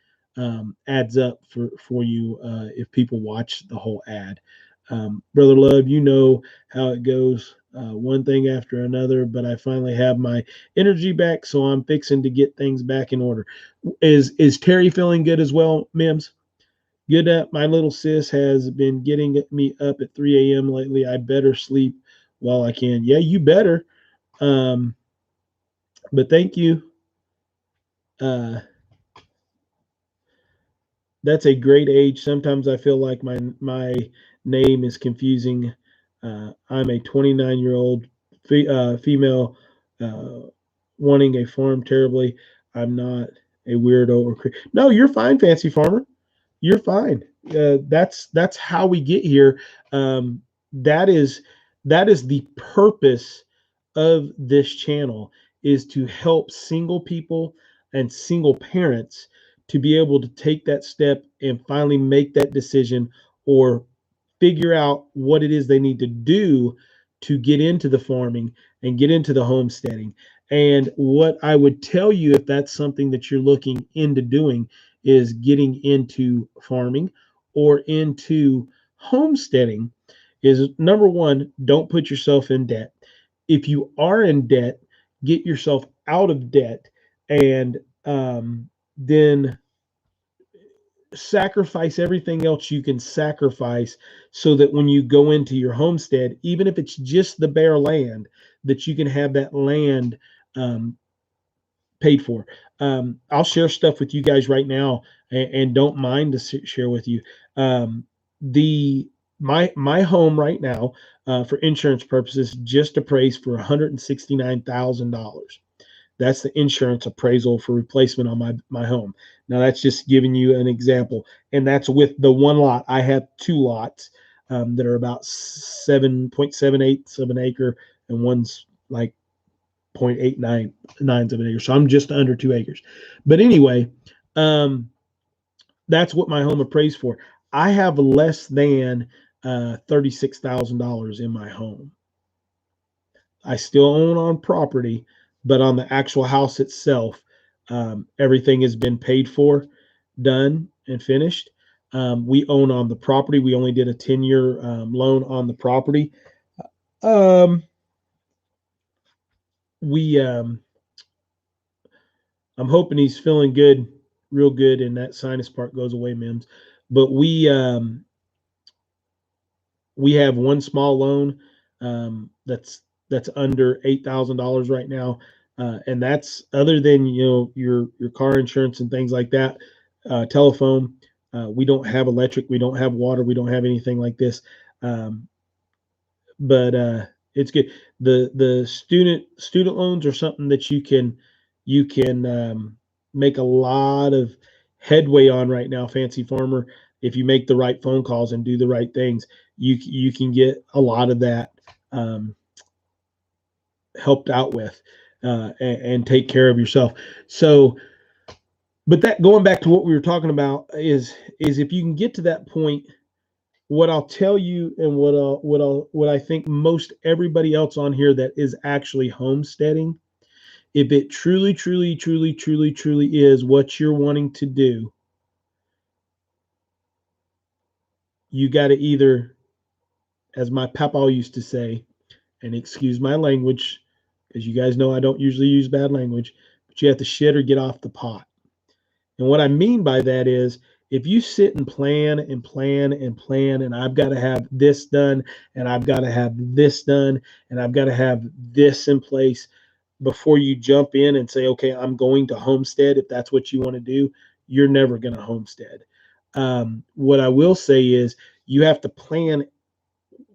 adds up for you if people watch the whole ad. Brother Love, you know how it goes, one thing after another, but I finally have my energy back, so I'm fixing to get things back in order. Is Terry feeling good as well, Mims? Good. My little sis has been getting me up at 3 a.m. lately. I better sleep while I can. Yeah, you better. But thank you. That's a great age. Sometimes I feel like my name is confusing. I'm a 29-year-old female wanting a farm terribly. I'm not a weirdo or no. You're fine, Fancy Farmer. You're fine. That's how we get here. That is the purpose of this channel, is to help single people and single parents to be able to take that step and finally make that decision or figure out what it is they need to do to get into the farming and get into the homesteading. And what I would tell you, if that's something that you're looking into doing, is getting into farming or into homesteading, is number one, don't put yourself in debt. If you are in debt, get yourself out of debt, and then sacrifice everything else you can sacrifice so that when you go into your homestead, even if it's just the bare land, that you can have that land paid for. I'll share stuff with you guys right now, and don't mind to share with you. The my home right now, for insurance purposes, just appraised for $169,000. That's the insurance appraisal for replacement on my home. Now that's just giving you an example, and that's with the one lot. I have 2 lots that are about 7.78 of an acre, and one's like 0.89 of an acre. So I'm just under 2 acres. But anyway, that's what my home appraised for. I have less than $36,000 in my home. I still own on property, but on the actual house itself, everything has been paid for, done, and finished. We own on the property. We only did a 10-year loan on the property. I'm hoping he's feeling good, real good, and that sinus part goes away, Mims. But we have one small loan that's under $8,000 right now, and that's other than your car insurance and things like that, telephone. We don't have electric, we don't have water, we don't have anything like this, but it's good. The student loans are something that you can make a lot of headway on right now, Fancy Farmer. If you make the right phone calls and do the right things, you can get a lot of that helped out with, and take care of yourself. So, but that, going back to what we were talking about, is if you can get to that point, what I'll tell you, and what I think most everybody else on here that is actually homesteading, if it truly is what you're wanting to do, you got to either, as my papa used to say, and excuse my language, because you guys know I don't usually use bad language, but you have to shit or get off the pot. And what I mean by that is, if you sit and plan and plan and plan, and I've got to have this done, and I've got to have this done, and I've got to have this in place before you jump in and say, okay, I'm going to homestead, if that's what you want to do, you're never going to homestead. What I will say is, you have to plan.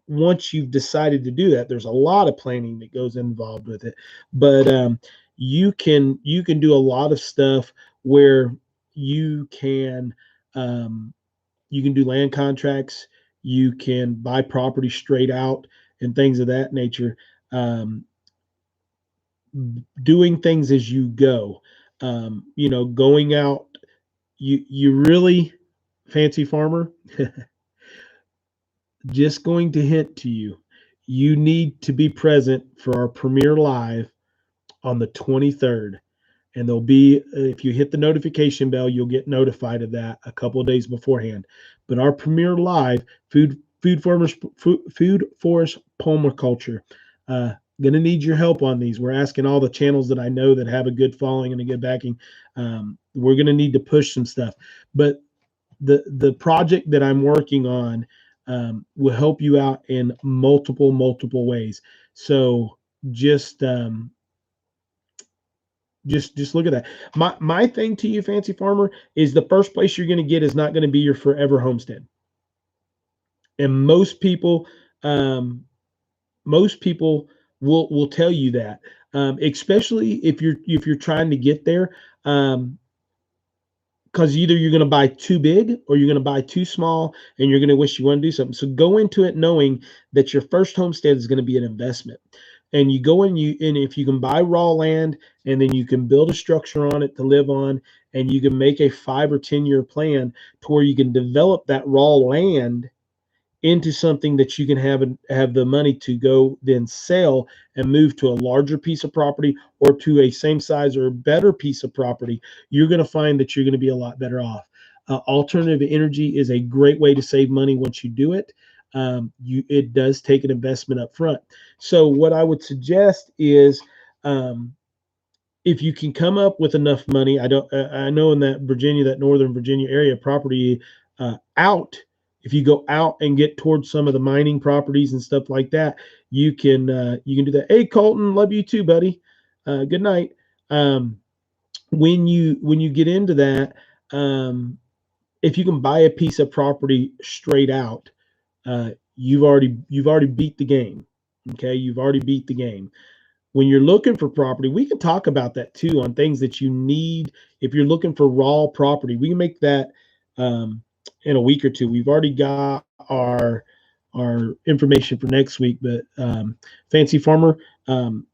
Once you've decided to do that, there's a lot of planning that goes involved with it, but you can do a lot of stuff where you can You can do land contracts. You can buy property straight out and things of that nature. Um, Doing things as you go. Going out. You really, fancy farmer, just going to hint to you. You need to be present for our premiere live on the 23rd. And there'll be, if you hit the notification bell, you'll get notified of that a couple of days beforehand. But our premiere live, food forest permaculture. Going to need your help on these. We're asking all the channels that I know that have a good following and a good backing. We're going to need to push some stuff. But the project that I'm working on will help you out in multiple ways. So just just look at that. My thing to you, fancy farmer, is the first place you're going to get is not going to be your forever homestead. And most people will tell you that, especially if you're trying to get there. Because either you're going to buy too big or you're going to buy too small, and you're going to wish you want to do something. So go into it knowing that your first homestead is going to be an investment. And you go in, and if you can buy raw land, and then you can build a structure on it to live on, and you can make a 5 or 10 year plan to where you can develop that raw land into something that you can have the money to go then sell and move to a larger piece of property or to a same size or better piece of property, you're going to find that you're going to be a lot better off. Alternative energy is a great way to save money once you do it. It does take an investment up front. So what I would suggest is, if you can come up with enough money, I know in that Northern Virginia area property, out, if you go out and get towards some of the mining properties and stuff like that, you can do that. Hey Colton, love you too, buddy. Good night. When you get into that, if you can buy a piece of property straight out, you've already beat the game. Okay, you've already beat the game. When you're looking for property, we can talk about that too, on things that you need. If you're looking for raw property, we can make that in a week or two. We've already got our information for next week, but fancy farmer,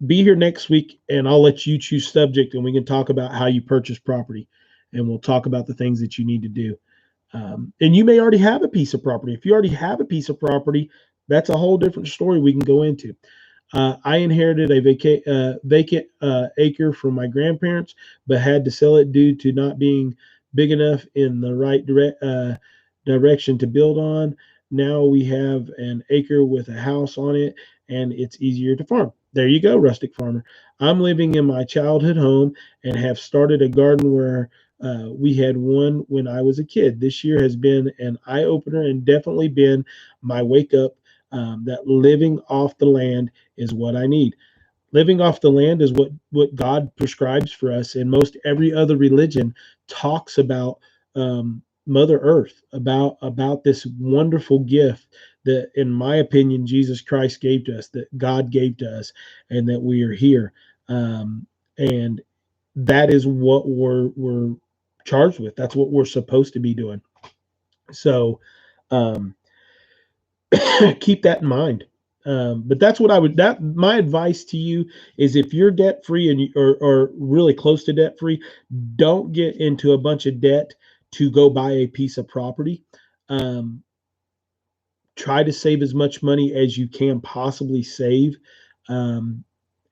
be here next week, and I'll let you choose subject, and we can talk about how you purchase property, and we'll talk about the things that you need to do. And you may already have a piece of property. If you already have a piece of property, that's a whole different story we can go into. I inherited a vacant acre from my grandparents, but had to sell it due to not being big enough in the right direction to build on. Now we have an acre with a house on it, and it's easier to farm. There you go, rustic farmer. I'm living in my childhood home and have started a garden where we had one when I was a kid. This year has been an eye opener and definitely been my wake up, that living off the land is what I need. Living off the land is what God prescribes for us, and most every other religion talks about Mother Earth, about this wonderful gift that, in my opinion, Jesus Christ gave to us, that God gave to us, and that we are here. And that is what we're charged with. That's what we're supposed to be doing. So um, keep that in mind. But that's what I would. That my advice to you is, if you're debt free and or really close to debt free, don't get into a bunch of debt to go buy a piece of property. Um, Try to save as much money as you can possibly save, um,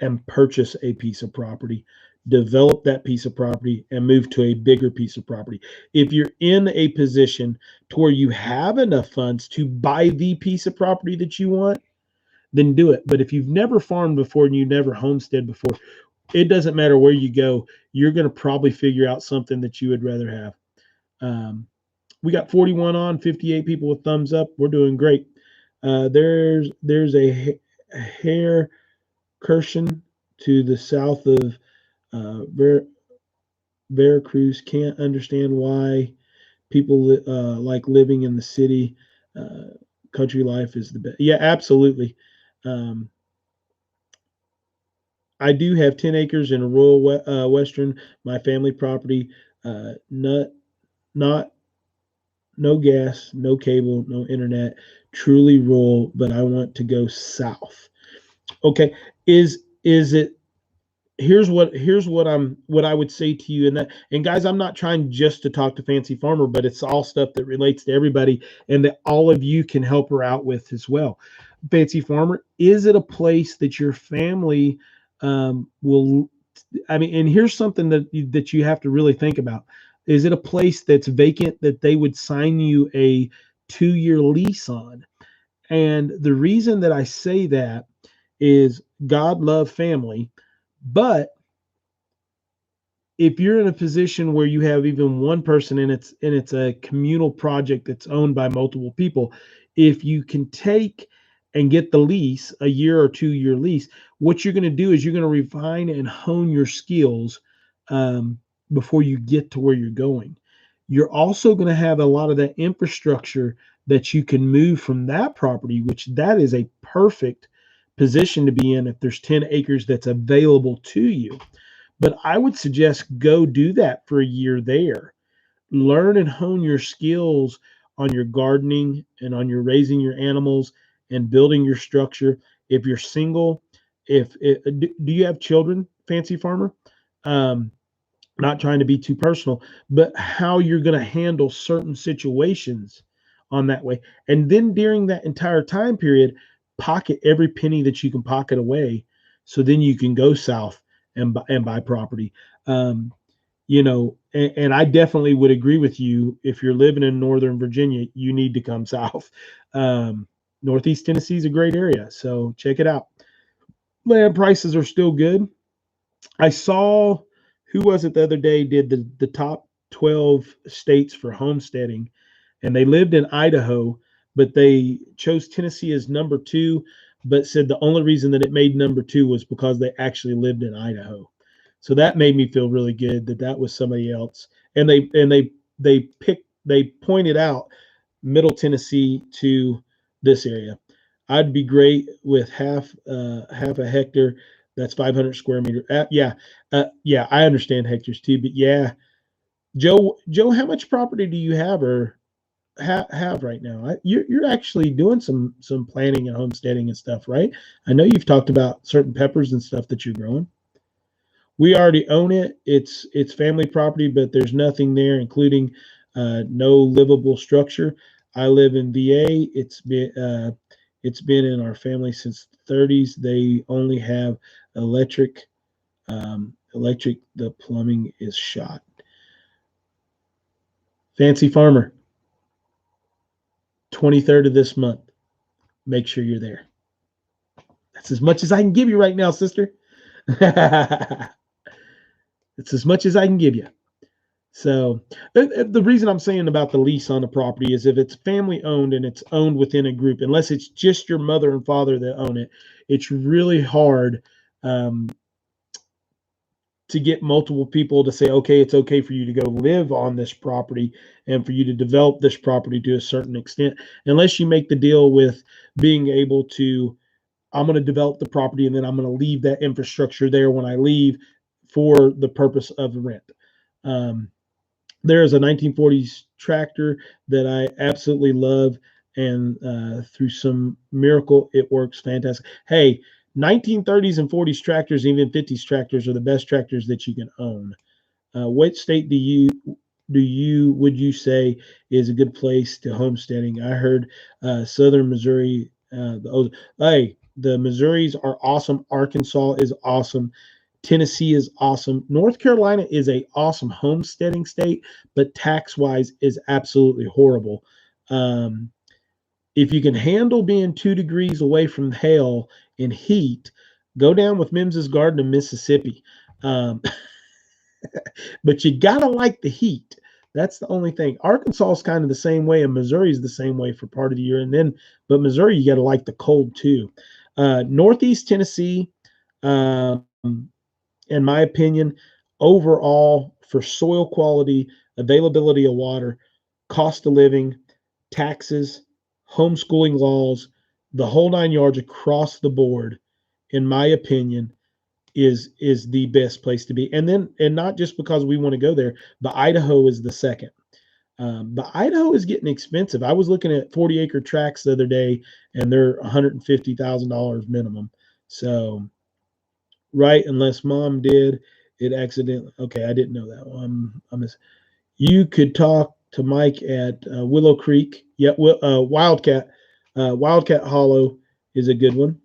and purchase a piece of property. Develop that piece of property and move to a bigger piece of property. If you're in a position to where you have enough funds to buy the piece of property that you want, then do it. But if you've never farmed before and you never homestead before, it doesn't matter where you go. You're going to probably figure out something that you would rather have. We got 41 on, 58 people with thumbs up. We're doing great. There's a hair Kirshen to the south of Veracruz. Can't understand why people like living in the city. Uh, Country life is the best. Yeah, absolutely. Um, I do have 10 acres in a rural western, my family property. Not no gas, no cable, no internet, truly rural, but I want to go south. Okay, is it here's what I would say to you, and that, and guys, I'm not trying just to talk to Fancy Farmer, but it's all stuff that relates to everybody and that all of you can help her out with as well. Fancy Farmer, is it a place that your family will, I mean, and here's something that you have to really think about. Is it a place that's vacant that they would sign you a 2-year lease on? And the reason that I say that is God love family, but if you're in a position where you have even one person and it's a communal project that's owned by multiple people, if you can take and get the lease, a year or 2-year lease, what you're going to do is you're going to refine and hone your skills um, before you get to where you're going. You're also going to have a lot of that infrastructure that you can move from that property, which that is a perfect position to be in if there's 10 acres that's available to you. But I would suggest go do that for a year there. Learn and hone your skills on your gardening and on your raising your animals and building your structure. If you're single, if do you have children, Fancy Farmer? Um, Not trying to be too personal, but how you're going to handle certain situations on that way. And then during that entire time period, pocket every penny that you can pocket away. So then you can go south and buy property. Um, and I definitely would agree with you. If you're living in Northern Virginia, you need to come south. Um, Northeast Tennessee is a great area. So check it out. Land prices are still good. I saw, who was it the other day did the top 12 states for homesteading, and they lived in Idaho, but they chose Tennessee as number 2, but said the only reason that it made number 2 was because they actually lived in Idaho. So that made me feel really good that that was somebody else. And they pointed out Middle Tennessee to this area. I'd be great with half a hectare. That's 500 square meter. Yeah, I understand hectares too, but yeah, Joe, how much property do you have or have right now? You're actually doing some planning and homesteading and stuff, right? I know you've talked about certain peppers and stuff that you're growing. We already own it. It's family property, but there's nothing there, including no livable structure. I live in VA. It's been in our family since the 30s. They only have electric. Electric. The plumbing is shot. Fancy Farmer, 23rd of this month. Make sure you're there. That's as much as I can give you right now, sister. It's as much as I can give you. So the reason I'm saying about the lease on the property is if it's family owned and it's owned within a group, unless it's just your mother and father that own it, it's really hard um, to get multiple people to say, okay, it's okay for you to go live on this property and for you to develop this property to a certain extent, unless you make the deal with being able to, I'm going to develop the property and then I'm going to leave that infrastructure there when I leave for the purpose of rent. Um, there is a 1940s tractor that I absolutely love, and through some miracle, it works fantastic. Hey, 1930s and 40s tractors, even 50s tractors, are the best tractors that you can own. What state do you would you say is a good place to homesteading? I heard Southern Missouri. The Missouris are awesome. Arkansas is awesome. Tennessee is awesome. North Carolina is a awesome homesteading state, but tax wise is absolutely horrible. Um, if you can handle being 2 degrees away from hail and heat, go down with Mims's Garden in Mississippi. Um, but you gotta like the heat. That's the only thing. Arkansas is kind of the same way, and Missouri is the same way for part of the year. But Missouri, you got to like the cold too. Northeast Tennessee, um, in my opinion, overall for soil quality, availability of water, cost of living, taxes, homeschooling laws, the whole 9 yards across the board, in my opinion, is the best place to be. And not just because we want to go there, but Idaho is the second. But Idaho is getting expensive. I was looking at 40-acre tracts the other day, and they're $150,000 minimum. So, right, unless mom did it accidentally. Okay, I didn't know that one. You could talk to Mike at Willow Creek. Yeah, Wildcat. Wildcat Hollow is a good one.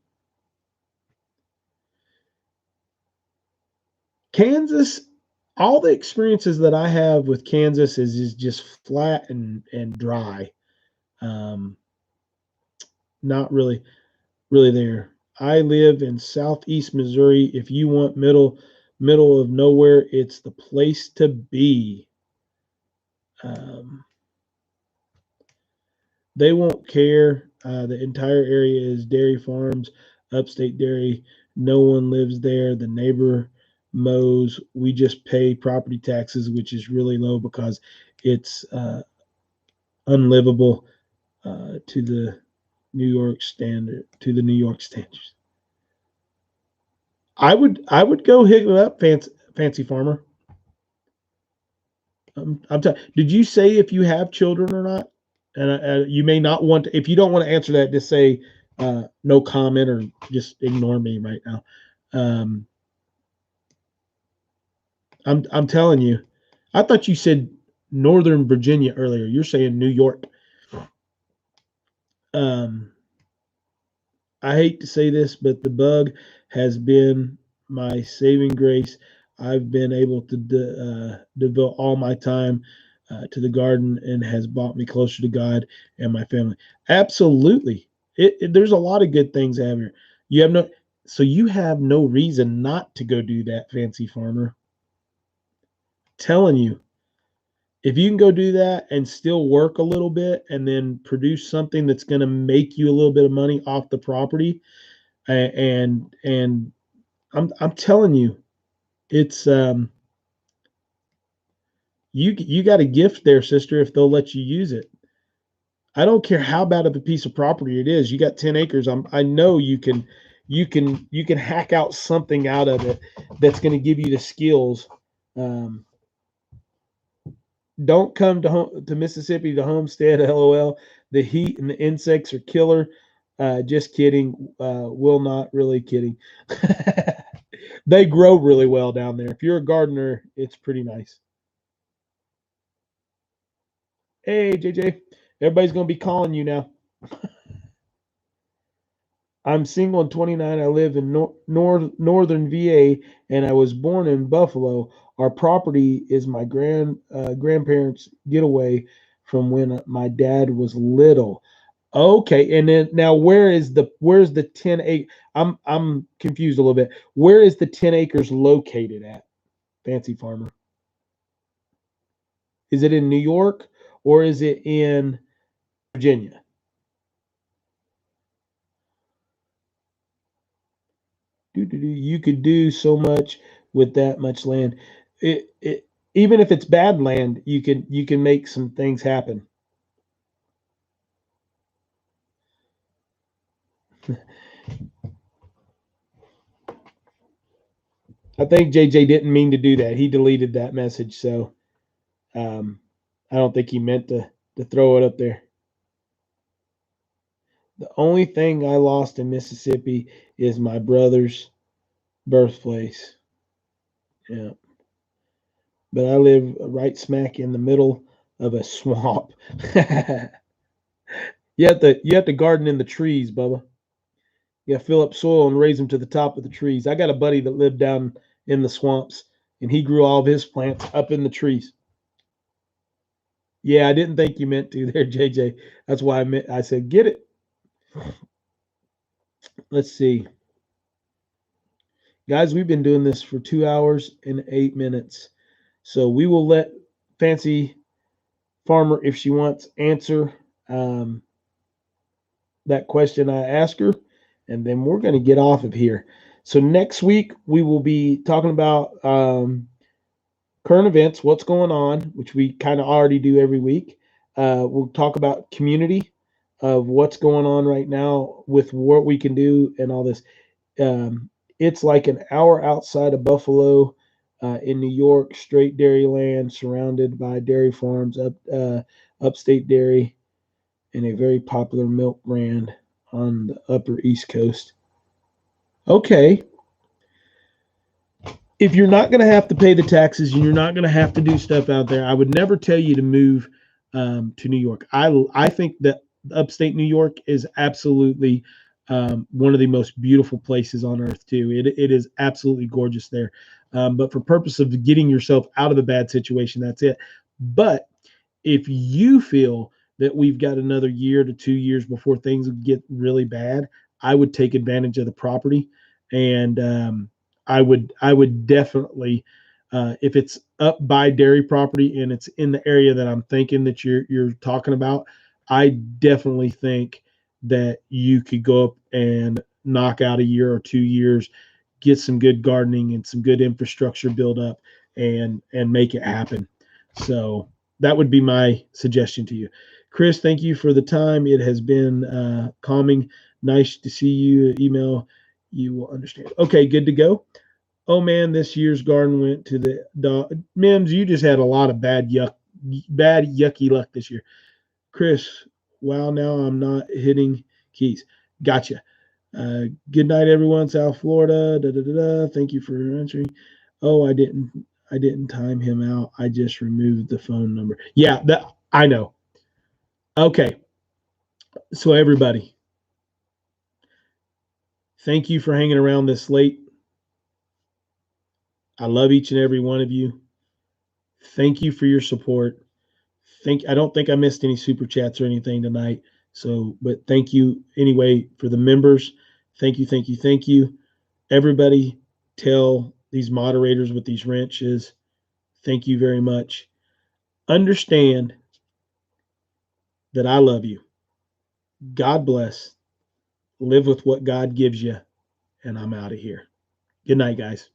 Kansas, all the experiences that I have with Kansas is just flat and dry. Um, not really there. I live in southeast Missouri. If you want middle of nowhere, it's the place to be. Um, they won't care. The entire area is dairy farms, upstate dairy. No one lives there. The neighbor mows. We just pay property taxes, which is really low because it's unlivable to the New York standard. To the New York standards. I would go hit it up, fancy farmer. Did you say if you have children or not? And you may not want to. If you don't want to answer that, just say no comment or just ignore me right now. Um, I'm telling you. I thought you said Northern Virginia earlier. You're saying New York. Um, I hate to say this, but the bug has been my saving grace. I've been able to devote all my time to the garden and has brought me closer to God and my family. Absolutely. There's a lot of good things out here. You have no, so you have no reason not to go do that, fancy farmer. Telling you, if you can go do that and still work a little bit and then produce something that's going to make you a little bit of money off the property, and I'm telling you, it's you got a gift there, sister. If they'll let you use it, I don't care how bad of a piece of property it is. You got 10 acres. I know you can hack out something out of it that's going to give you the skills. Um, don't come to Mississippi to homestead. LOL. The heat and the insects are killer. Just kidding. Will not really kidding. They grow really well down there. If you're a gardener, it's pretty nice. Hey, JJ, everybody's going to be calling you now. I'm single and 29. I live in northern VA, and I was born in Buffalo. Our property is my grandparents' getaway from when my dad was little. Okay, and then now where's the 10 acre? I'm confused a little bit. Where is the 10 acres located at, Fancy Farmer? Is it in New York or is it in Virginia? You could do so much with that much land. Even if it's bad land, you can make some things happen. I think JJ didn't mean to do that. He deleted that message, so um, I don't think he meant to throw it up there. The only thing I lost in Mississippi is my brother's birthplace. Yeah, but I live right smack in the middle of a swamp. You have to garden in the trees, Bubba. Yeah, fill up soil and raise them to the top of the trees. I got a buddy that lived down in the swamps, and he grew all of his plants up in the trees. Yeah, I didn't think you meant to there, JJ. That's why I said get it. Let's see, guys. We've been doing this for 2 hours and 8 minutes, so we will let Fancy Farmer, if she wants, answer um, that question I asked her, and then we're going to get off of here. So next week we will be talking about current events, what's going on, which we kind of already do every week. We'll talk about community of what's going on right now with what we can do and all this. It's like an hour outside of Buffalo. in New York, straight dairy land surrounded by dairy farms, upstate dairy, and a very popular milk brand on the upper East Coast. Okay, if you're not going to have to pay the taxes and you're not going to have to do stuff out there, I would never tell you to move to New York. I think that upstate New York is absolutely one of the most beautiful places on earth too. It is absolutely gorgeous there. But for purpose of getting yourself out of a bad situation, that's it. But if you feel that we've got another year to 2 years before things get really bad, I would take advantage of the property, and I would definitely, if it's up by dairy property and it's in the area that I'm thinking that you're talking about, I definitely think that you could go up and knock out a year or 2 years, get some good gardening and some good infrastructure build up, and make it happen. So that would be my suggestion to you. Chris, thank you for the time. It has been calming. Nice to see you. Email, you will understand. Okay, good to go. Oh man, this year's garden went to the dog. Mims, you just had a lot of bad yucky luck this year. Chris, wow, now I'm not hitting keys. Gotcha. Good night, everyone. South Florida. Da, da, da, da. Thank you for answering. Oh, I didn't time him out. I just removed the phone number. Yeah, that I know. Okay. So everybody, thank you for hanging around this late. I love each and every one of you. Thank you for your support. I don't think I missed any super chats or anything tonight. So, but thank you anyway for the members. Thank you, thank you, thank you. Everybody, tell these moderators with these wrenches, thank you very much. Understand that I love you. God bless. Live with what God gives you. And I'm out of here. Good night, guys.